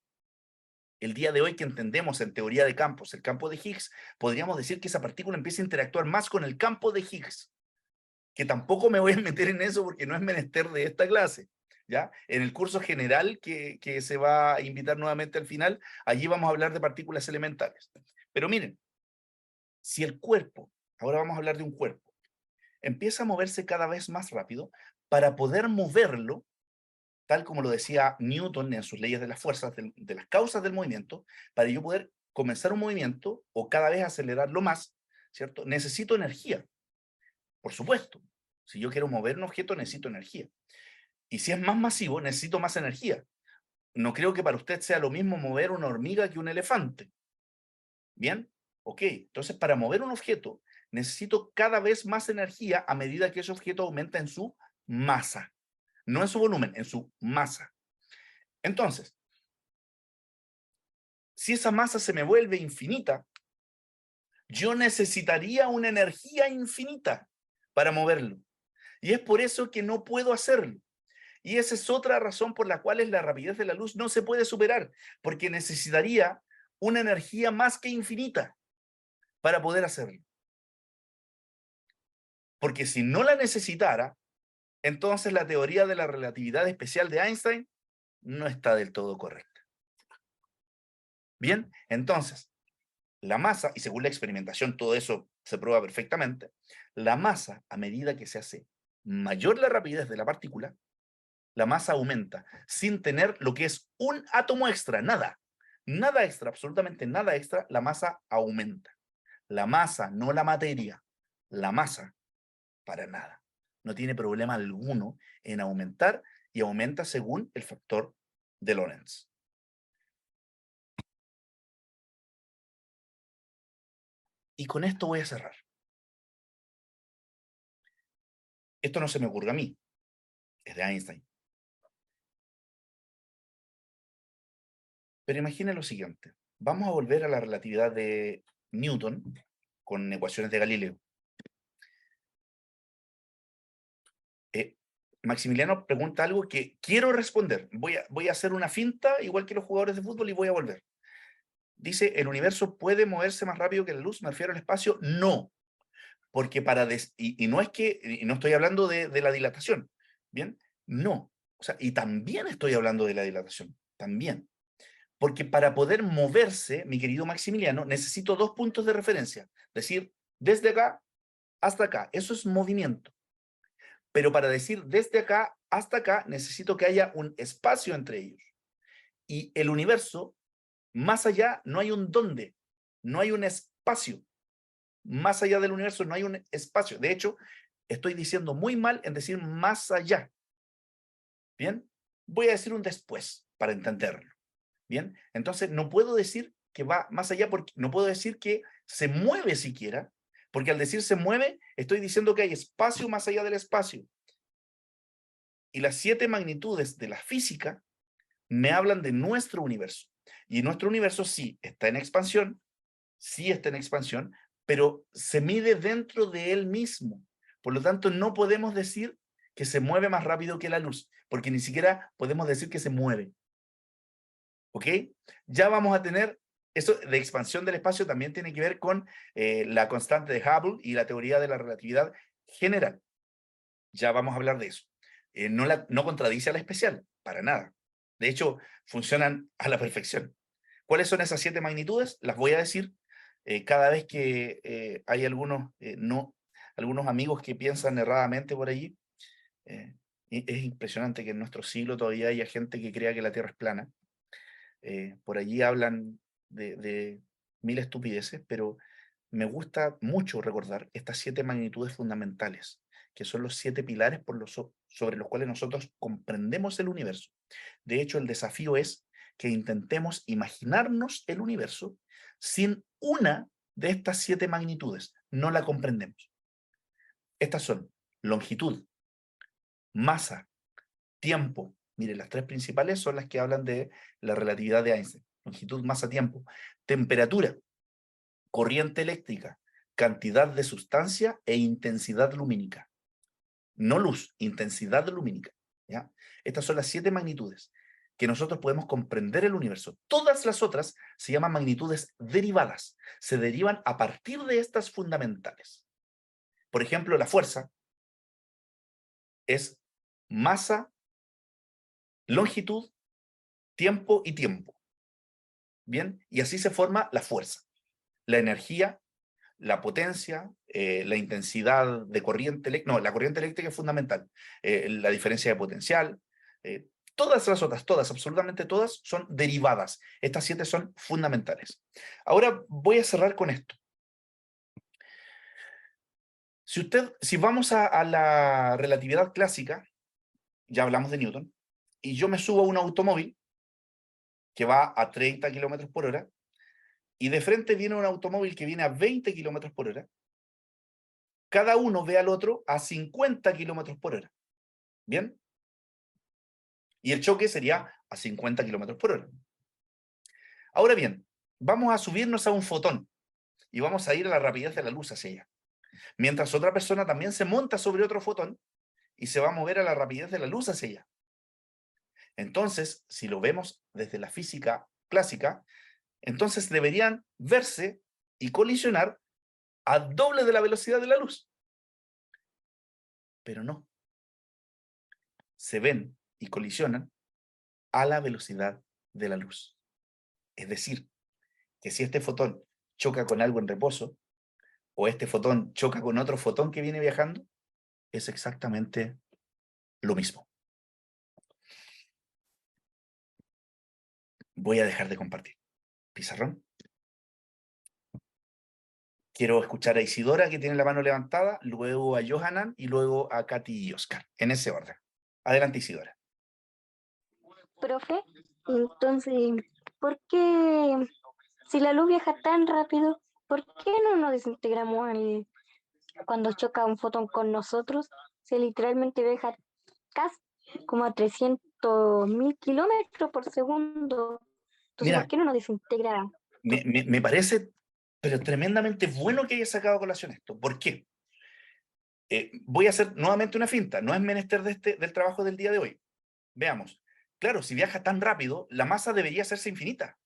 El día de hoy que entendemos en teoría de campos el campo de Higgs, podríamos decir que esa partícula empieza a interactuar más con el campo de Higgs, que tampoco me voy a meter en eso porque no es menester de esta clase, ¿ya? En el curso general que se va a invitar nuevamente al final, allí vamos a hablar de partículas elementales. Pero miren, si el cuerpo, ahora vamos a hablar de un cuerpo, empieza a moverse cada vez más rápido, para poder moverlo, tal como lo decía Newton en sus leyes de las fuerzas, de las causas del movimiento, para yo poder comenzar un movimiento o cada vez acelerarlo más, ¿cierto? Necesito energía. Por supuesto, si yo quiero mover un objeto, necesito energía. Y si es más masivo, necesito más energía. No creo que para usted sea lo mismo mover una hormiga que un elefante. ¿Bien? Ok, entonces para mover un objeto necesito cada vez más energía a medida que ese objeto aumenta en su masa. No en su volumen, en su masa. Entonces, si esa masa se me vuelve infinita, yo necesitaría una energía infinita para moverlo. Y es por eso que no puedo hacerlo. Y esa es otra razón por la cual la rapidez de la luz no se puede superar, porque necesitaría una energía más que infinita para poder hacerlo. Porque si no la necesitara, entonces la teoría de la relatividad especial de Einstein no está del todo correcta. Bien, entonces, la masa, y según la experimentación todo eso se prueba perfectamente, la masa, a medida que se hace mayor la rapidez de la partícula, la masa aumenta, sin tener lo que es un átomo extra, nada. Nada extra, absolutamente nada extra, la masa aumenta. La masa, no la materia. La masa, para nada. No tiene problema alguno en aumentar y aumenta según el factor de Lorentz. Y con esto voy a cerrar. Esto no se me ocurre a mí, es de Einstein. Pero imaginen lo siguiente. Vamos a volver a la relatividad de Newton con ecuaciones de Galileo. Maximiliano pregunta algo que quiero responder. Voy a hacer una finta, igual que los jugadores de fútbol, y voy a volver. Dice, ¿el universo puede moverse más rápido que la luz? ¿Me refiero al espacio? No. Porque y no es que, y no estoy hablando de la dilatación, ¿bien? No. O sea, y también estoy hablando de la dilatación, también. Porque para poder moverse, mi querido Maximiliano, necesito 2 puntos de referencia. Es decir, desde acá hasta acá. Eso es movimiento. Pero para decir desde acá hasta acá, necesito que haya un espacio entre ellos. Y el universo, más allá, no hay un dónde, no hay un espacio. Más allá del universo no hay un espacio. De hecho, estoy diciendo muy mal en decir más allá. ¿Bien? Voy a decir un después para entenderlo. ¿Bien? Entonces, no puedo decir que va más allá, porque no puedo decir que se mueve siquiera, porque al decir se mueve, estoy diciendo que hay espacio más allá del espacio. Y las 7 magnitudes de la física me hablan de nuestro universo. Y nuestro universo sí está en expansión, pero se mide dentro de él mismo. Por lo tanto, no podemos decir que se mueve más rápido que la luz, porque ni siquiera podemos decir que se mueve. ¿Ok? Ya vamos a tener, eso de expansión del espacio también tiene que ver con la constante de Hubble y la teoría de la relatividad general. Ya vamos a hablar de eso. No contradice a la especial, para nada. De hecho, funcionan a la perfección. ¿Cuáles son esas 7 magnitudes? Las voy a decir cada vez que hay algunos amigos que piensan erradamente por allí. Es impresionante que en nuestro siglo todavía haya gente que crea que la Tierra es plana. Por allí hablan de mil estupideces, pero me gusta mucho recordar estas 7 magnitudes fundamentales, que son los 7 pilares sobre los cuales nosotros comprendemos el universo. De hecho, el desafío es que intentemos imaginarnos el universo sin una de estas 7 magnitudes. No la comprendemos. Estas son longitud, masa, tiempo. Mire, las 3 principales son las que hablan de la relatividad de Einstein. Longitud, masa, tiempo. Temperatura, corriente eléctrica, cantidad de sustancia e intensidad lumínica. No luz, intensidad lumínica. ¿Ya? Estas son las 7 magnitudes que nosotros podemos comprender el universo. Todas las otras se llaman magnitudes derivadas. Se derivan a partir de estas fundamentales. Por ejemplo, la fuerza es masa, longitud, tiempo y tiempo. ¿Bien? Y así se forma la fuerza. La energía, la potencia, la intensidad de corriente eléctrica, no, la corriente eléctrica es fundamental, la diferencia de potencial, todas las otras, todas, absolutamente todas, son derivadas. Estas 7 son fundamentales. Ahora voy a cerrar con esto. Si vamos a la relatividad clásica, ya hablamos de Newton, y yo me subo a un automóvil que va a 30 kilómetros por hora, y de frente viene un automóvil que viene a 20 kilómetros por hora, cada uno ve al otro a 50 kilómetros por hora. ¿Bien? Y el choque sería a 50 kilómetros por hora. Ahora bien, vamos a subirnos a un fotón y vamos a ir a la rapidez de la luz hacia allá. Mientras otra persona también se monta sobre otro fotón y se va a mover a la rapidez de la luz hacia allá. Entonces, si lo vemos desde la física clásica, entonces deberían verse y colisionar a doble de la velocidad de la luz. Pero no. Se ven y colisionan a la velocidad de la luz. Es decir, que si este fotón choca con algo en reposo, o este fotón choca con otro fotón que viene viajando, es exactamente lo mismo. Voy a dejar de compartir. Pizarrón. Quiero escuchar a Isidora, que tiene la mano levantada, luego a Johanan y luego a Katy y Oscar, en ese orden. Adelante, Isidora. Profe, entonces, ¿por qué si la luz viaja tan rápido, por qué no nos desintegramos cuando choca un fotón con nosotros? Se literalmente viaja casi como a 300.000 kilómetros por segundo. Entonces, ¿por Mira, qué no nos desintegra? me parece, pero tremendamente bueno que hayas sacado a colación esto. ¿Por qué? Voy a hacer nuevamente una finta. No es menester del trabajo del día de hoy. Veamos. Claro, si viaja tan rápido, la masa debería hacerse infinita.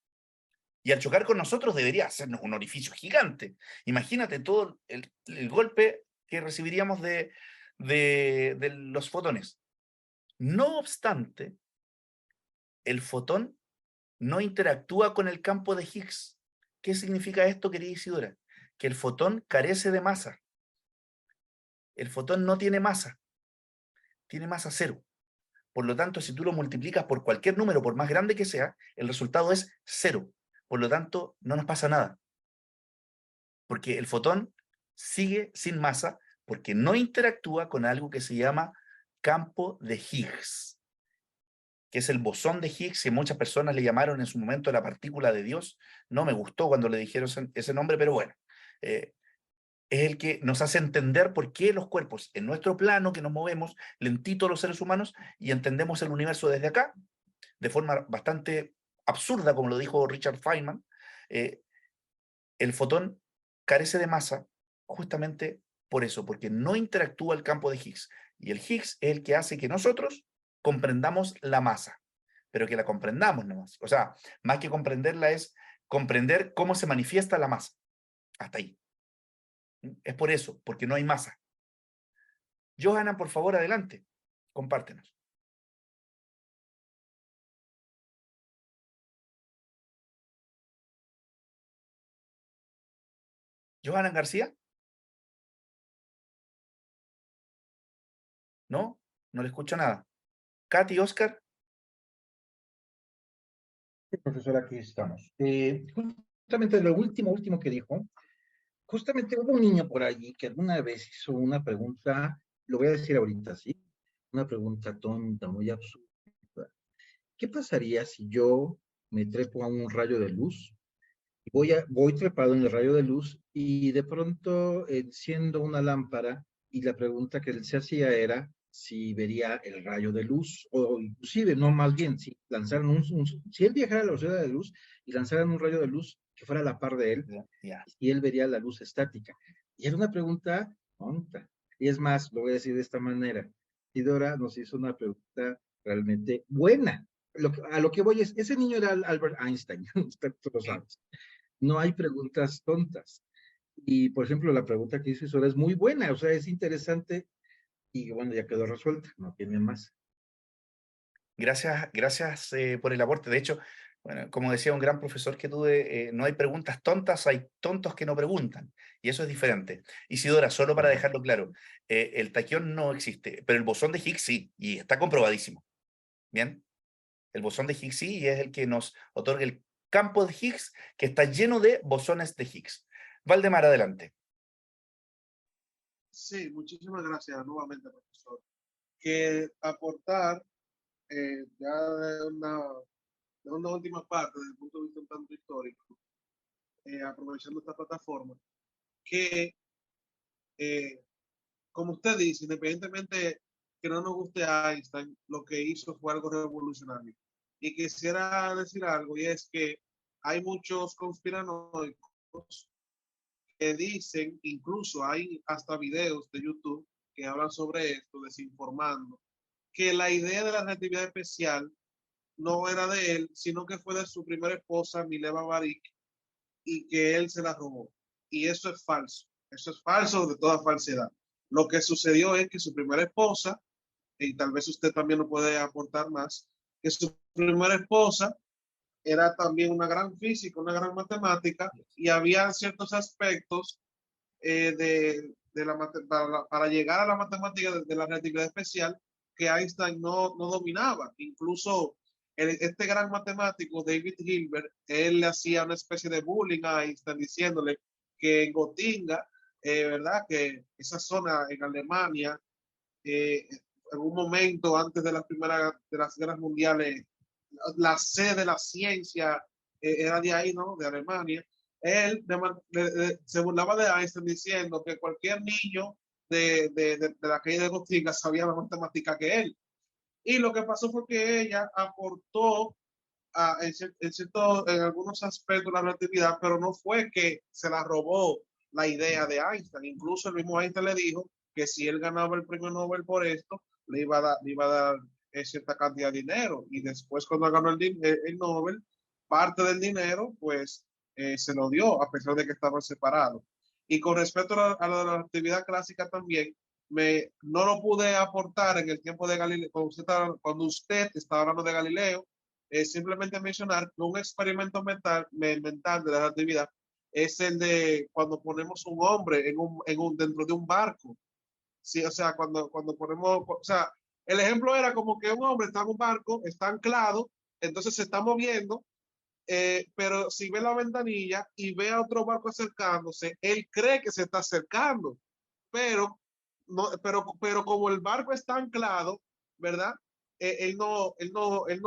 Y al chocar con nosotros debería hacernos un orificio gigante. Imagínate todo el golpe que recibiríamos de los fotones. No obstante, el fotón no interactúa con el campo de Higgs. ¿Qué significa esto, querida Isidora? Que el fotón carece de masa. El fotón no tiene masa cero. Por lo tanto, si tú lo multiplicas por cualquier número, por más grande que sea, el resultado es cero. Por lo tanto, no nos pasa nada. Porque el fotón sigue sin masa porque no interactúa con algo que se llama campo de Higgs, que es el bosón de Higgs, que muchas personas le llamaron en su momento la partícula de Dios. No me gustó cuando le dijeron ese nombre, pero bueno, es el que nos hace entender por qué los cuerpos en nuestro plano, que nos movemos lentito los seres humanos y entendemos el universo desde acá, de forma bastante absurda, como lo dijo Richard Feynman, el fotón carece de masa justamente por eso, porque no interactúa el campo de Higgs. Y el Higgs es el que hace que nosotros comprendamos la masa, pero que la comprendamos nomás. O sea, más que comprenderla es comprender cómo se manifiesta la masa. Hasta ahí. Es por eso, porque no hay masa. Johanna, por favor, adelante. Compártenos. Johanna García. ¿No? No le escucho nada. Katy, Oscar. Sí, profesor, aquí estamos. Justamente lo último que dijo, justamente hubo un niño por allí que alguna vez hizo una pregunta, lo voy a decir ahorita, ¿sí? Una pregunta tonta, muy absurda. ¿Qué pasaría si yo me trepo a un rayo de luz? Voy trepado en el rayo de luz y de pronto enciendo una lámpara y la pregunta que él se hacía era si vería el rayo de luz o inclusive, no más bien, si lanzaran si él viajara a la velocidad de luz y lanzaran un rayo de luz que fuera a la par de él, Ya. y él vería la luz estática. Y era una pregunta tonta. Y es más, lo voy a decir de esta manera. Tidora nos hizo una pregunta realmente buena. A lo que voy es, ese niño era Albert Einstein, usted lo sabe. No hay preguntas tontas. Y, por ejemplo, la pregunta que hizo Isora es muy buena, o sea, es interesante y, bueno, ya quedó resuelta, no tiene más. Gracias por el aporte. De hecho, bueno, como decía un gran profesor que tuve, no hay preguntas tontas, hay tontos que no preguntan. Y eso es diferente. Isidora, solo para dejarlo claro, el taquión no existe, pero el bosón de Higgs sí, y está comprobadísimo. ¿Bien? El bosón de Higgs sí, y es el que nos otorga el campo de Higgs, que está lleno de bosones de Higgs. Valdemar, adelante. Sí, muchísimas gracias nuevamente, profesor. Que aportar ya de una última parte desde el punto de vista un tanto histórico, aprovechando esta plataforma, que, como usted dice, independientemente que no nos guste Einstein, lo que hizo fue algo revolucionario. Y quisiera decir algo, y es que hay muchos conspiranoicos que dicen, incluso hay hasta videos de YouTube que hablan sobre esto, desinformando, que la idea de la relatividad especial no era de él, sino que fue de su primera esposa, Mileva Barik, y que él se la robó. Y eso es falso de toda falsedad. Lo que sucedió es que su primera esposa, y tal vez usted también lo puede aportar más, que su primera esposa era también una gran física, una gran matemática, y había ciertos aspectos para llegar a la matemática de la relatividad especial que Einstein no dominaba. Incluso este gran matemático, David Hilbert, él le hacía una especie de bullying a Einstein diciéndole que en Gotinga, ¿verdad? Que esa zona en Alemania, en un momento antes de de las guerras mundiales, la sede de la ciencia era de ahí, ¿no? De Alemania. Él se burlaba de Einstein diciendo que cualquier niño de la calle de Gotinga sabía más matemática que él. Y lo que pasó fue que ella aportó en algunos aspectos la relatividad, pero no fue que se la robó la idea de Einstein. Incluso el mismo Einstein le dijo que si él ganaba el premio Nobel por esto, le iba a dar cierta cantidad de dinero. Y después, cuando ganó el Nobel, parte del dinero, pues se lo dio, a pesar de que estaban separados. Y con respecto a la relatividad clásica también, no lo pude aportar en el tiempo de Galileo, cuando usted estaba hablando de Galileo, simplemente mencionar que un experimento mental de la relatividad es el de cuando ponemos un hombre dentro de un barco. Sí, o sea, cuando ponemos, o sea, el ejemplo era como que un hombre está en un barco, está anclado, entonces se está moviendo, pero si ve la ventanilla y ve a otro barco acercándose, él cree que se está acercando, pero pero como el barco está anclado, ¿verdad? Él no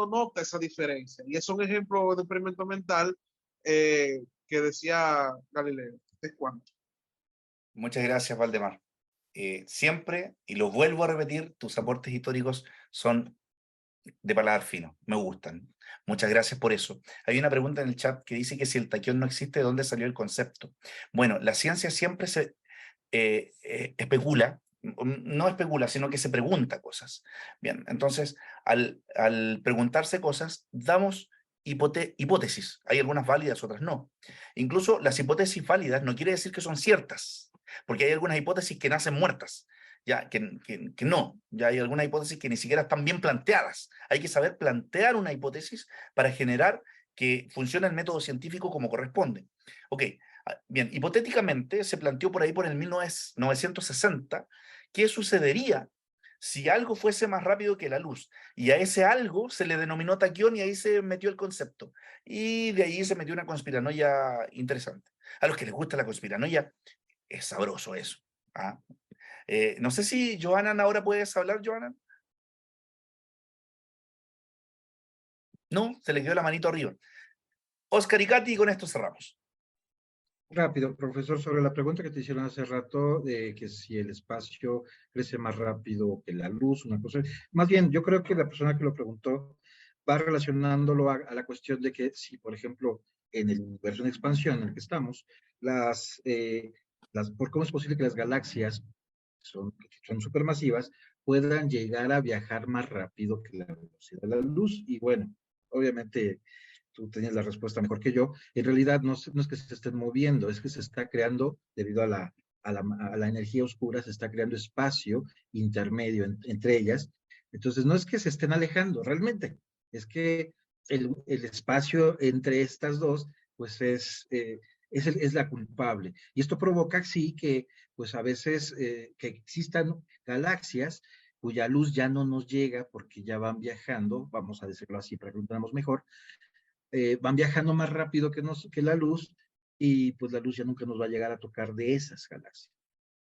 nota esa diferencia. Y es un ejemplo de experimento mental que decía Galileo. ¿Es cuánto? Muchas gracias, Valdemar. Siempre, y lo vuelvo a repetir, tus aportes históricos son de paladar fino, me gustan. Muchas gracias por eso. Hay una pregunta en el chat que dice que si el taquión no existe, ¿de dónde salió el concepto? Bueno, la ciencia siempre se especula, no especula, sino que se pregunta cosas. Bien, entonces, al preguntarse cosas, damos hipótesis. Hay algunas válidas, otras no. Incluso las hipótesis válidas no quiere decir que son ciertas, porque hay algunas hipótesis que nacen muertas. Ya, que no, ya hay algunas hipótesis que ni siquiera están bien planteadas. Hay que saber plantear una hipótesis para generar que funcione el método científico como corresponde. Ok, bien, hipotéticamente se planteó por ahí por el 1960 qué sucedería si algo fuese más rápido que la luz. Y a ese algo se le denominó taquión y ahí se metió el concepto. Y de ahí se metió una conspiranoia interesante. A los que les gusta la conspiranoia, es sabroso eso. ¿Ah? No sé si, Johanan, ahora puedes hablar, Johanan. No, se le quedó la manito arriba. Oscar y Katy, y con esto cerramos. Rápido, profesor, sobre la pregunta que te hicieron hace rato de que si el espacio crece más rápido que la luz, una cosa. Más bien, yo creo que la persona que lo preguntó va relacionándolo a la cuestión de que si, por ejemplo, en el universo en expansión en el que estamos, ¿por cómo es posible que las galaxias que son supermasivas puedan llegar a viajar más rápido que la velocidad de la luz? Y bueno, obviamente tú tenías la respuesta mejor que yo. En realidad no es que se estén moviendo, es que se está creando, debido a la energía oscura, se está creando espacio intermedio entre ellas. Entonces no es que se estén alejando realmente, es que el espacio entre estas dos, pues es la culpable. Y esto provoca, sí, que pues a veces que existan galaxias cuya luz ya no nos llega porque ya van viajando, vamos a decirlo así para que lo entendamos mejor, van viajando más rápido que la luz, y pues la luz ya nunca nos va a llegar a tocar de esas galaxias.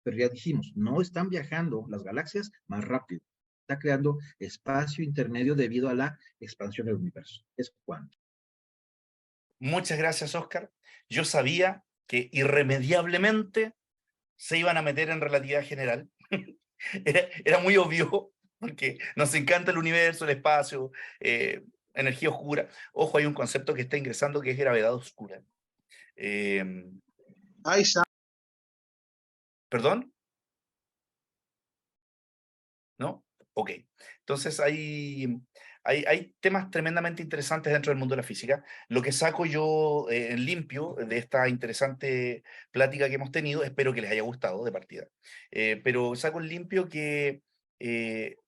Pero ya dijimos, no están viajando las galaxias más rápido, está creando espacio intermedio debido a la expansión del universo. Es cuánto. Muchas gracias, Oscar. Yo sabía que irremediablemente se iban a meter en relatividad general. Era muy obvio, porque nos encanta el universo, el espacio, energía oscura. Ojo, hay un concepto que está ingresando que es gravedad oscura. Ay, ¿Perdón? ¿No? Ok. Entonces hay temas tremendamente interesantes dentro del mundo de la física. Lo que saco yo en limpio de esta interesante plática que hemos tenido, espero que les haya gustado de partida, pero saco en limpio que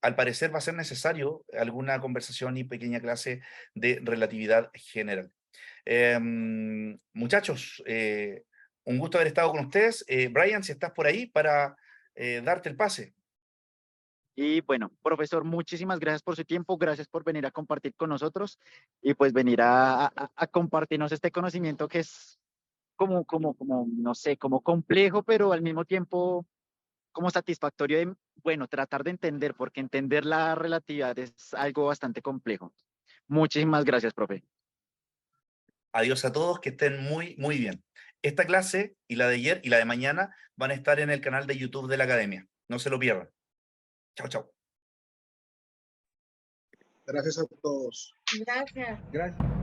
al parecer va a ser necesario alguna conversación y pequeña clase de relatividad general. Muchachos, un gusto haber estado con ustedes. Brian, si estás por ahí para darte el pase. Y bueno, profesor, muchísimas gracias por su tiempo, gracias por venir a compartir con nosotros y pues venir a compartirnos este conocimiento que es como, no sé, como complejo, pero al mismo tiempo como satisfactorio de, bueno, tratar de entender, porque entender la relatividad es algo bastante complejo. Muchísimas gracias, profe. Adiós a todos, que estén muy, muy bien. Esta clase y la de ayer y la de mañana van a estar en el canal de YouTube de la Academia. No se lo pierdan. Chao, chao. gracias a todos. Gracias. Gracias.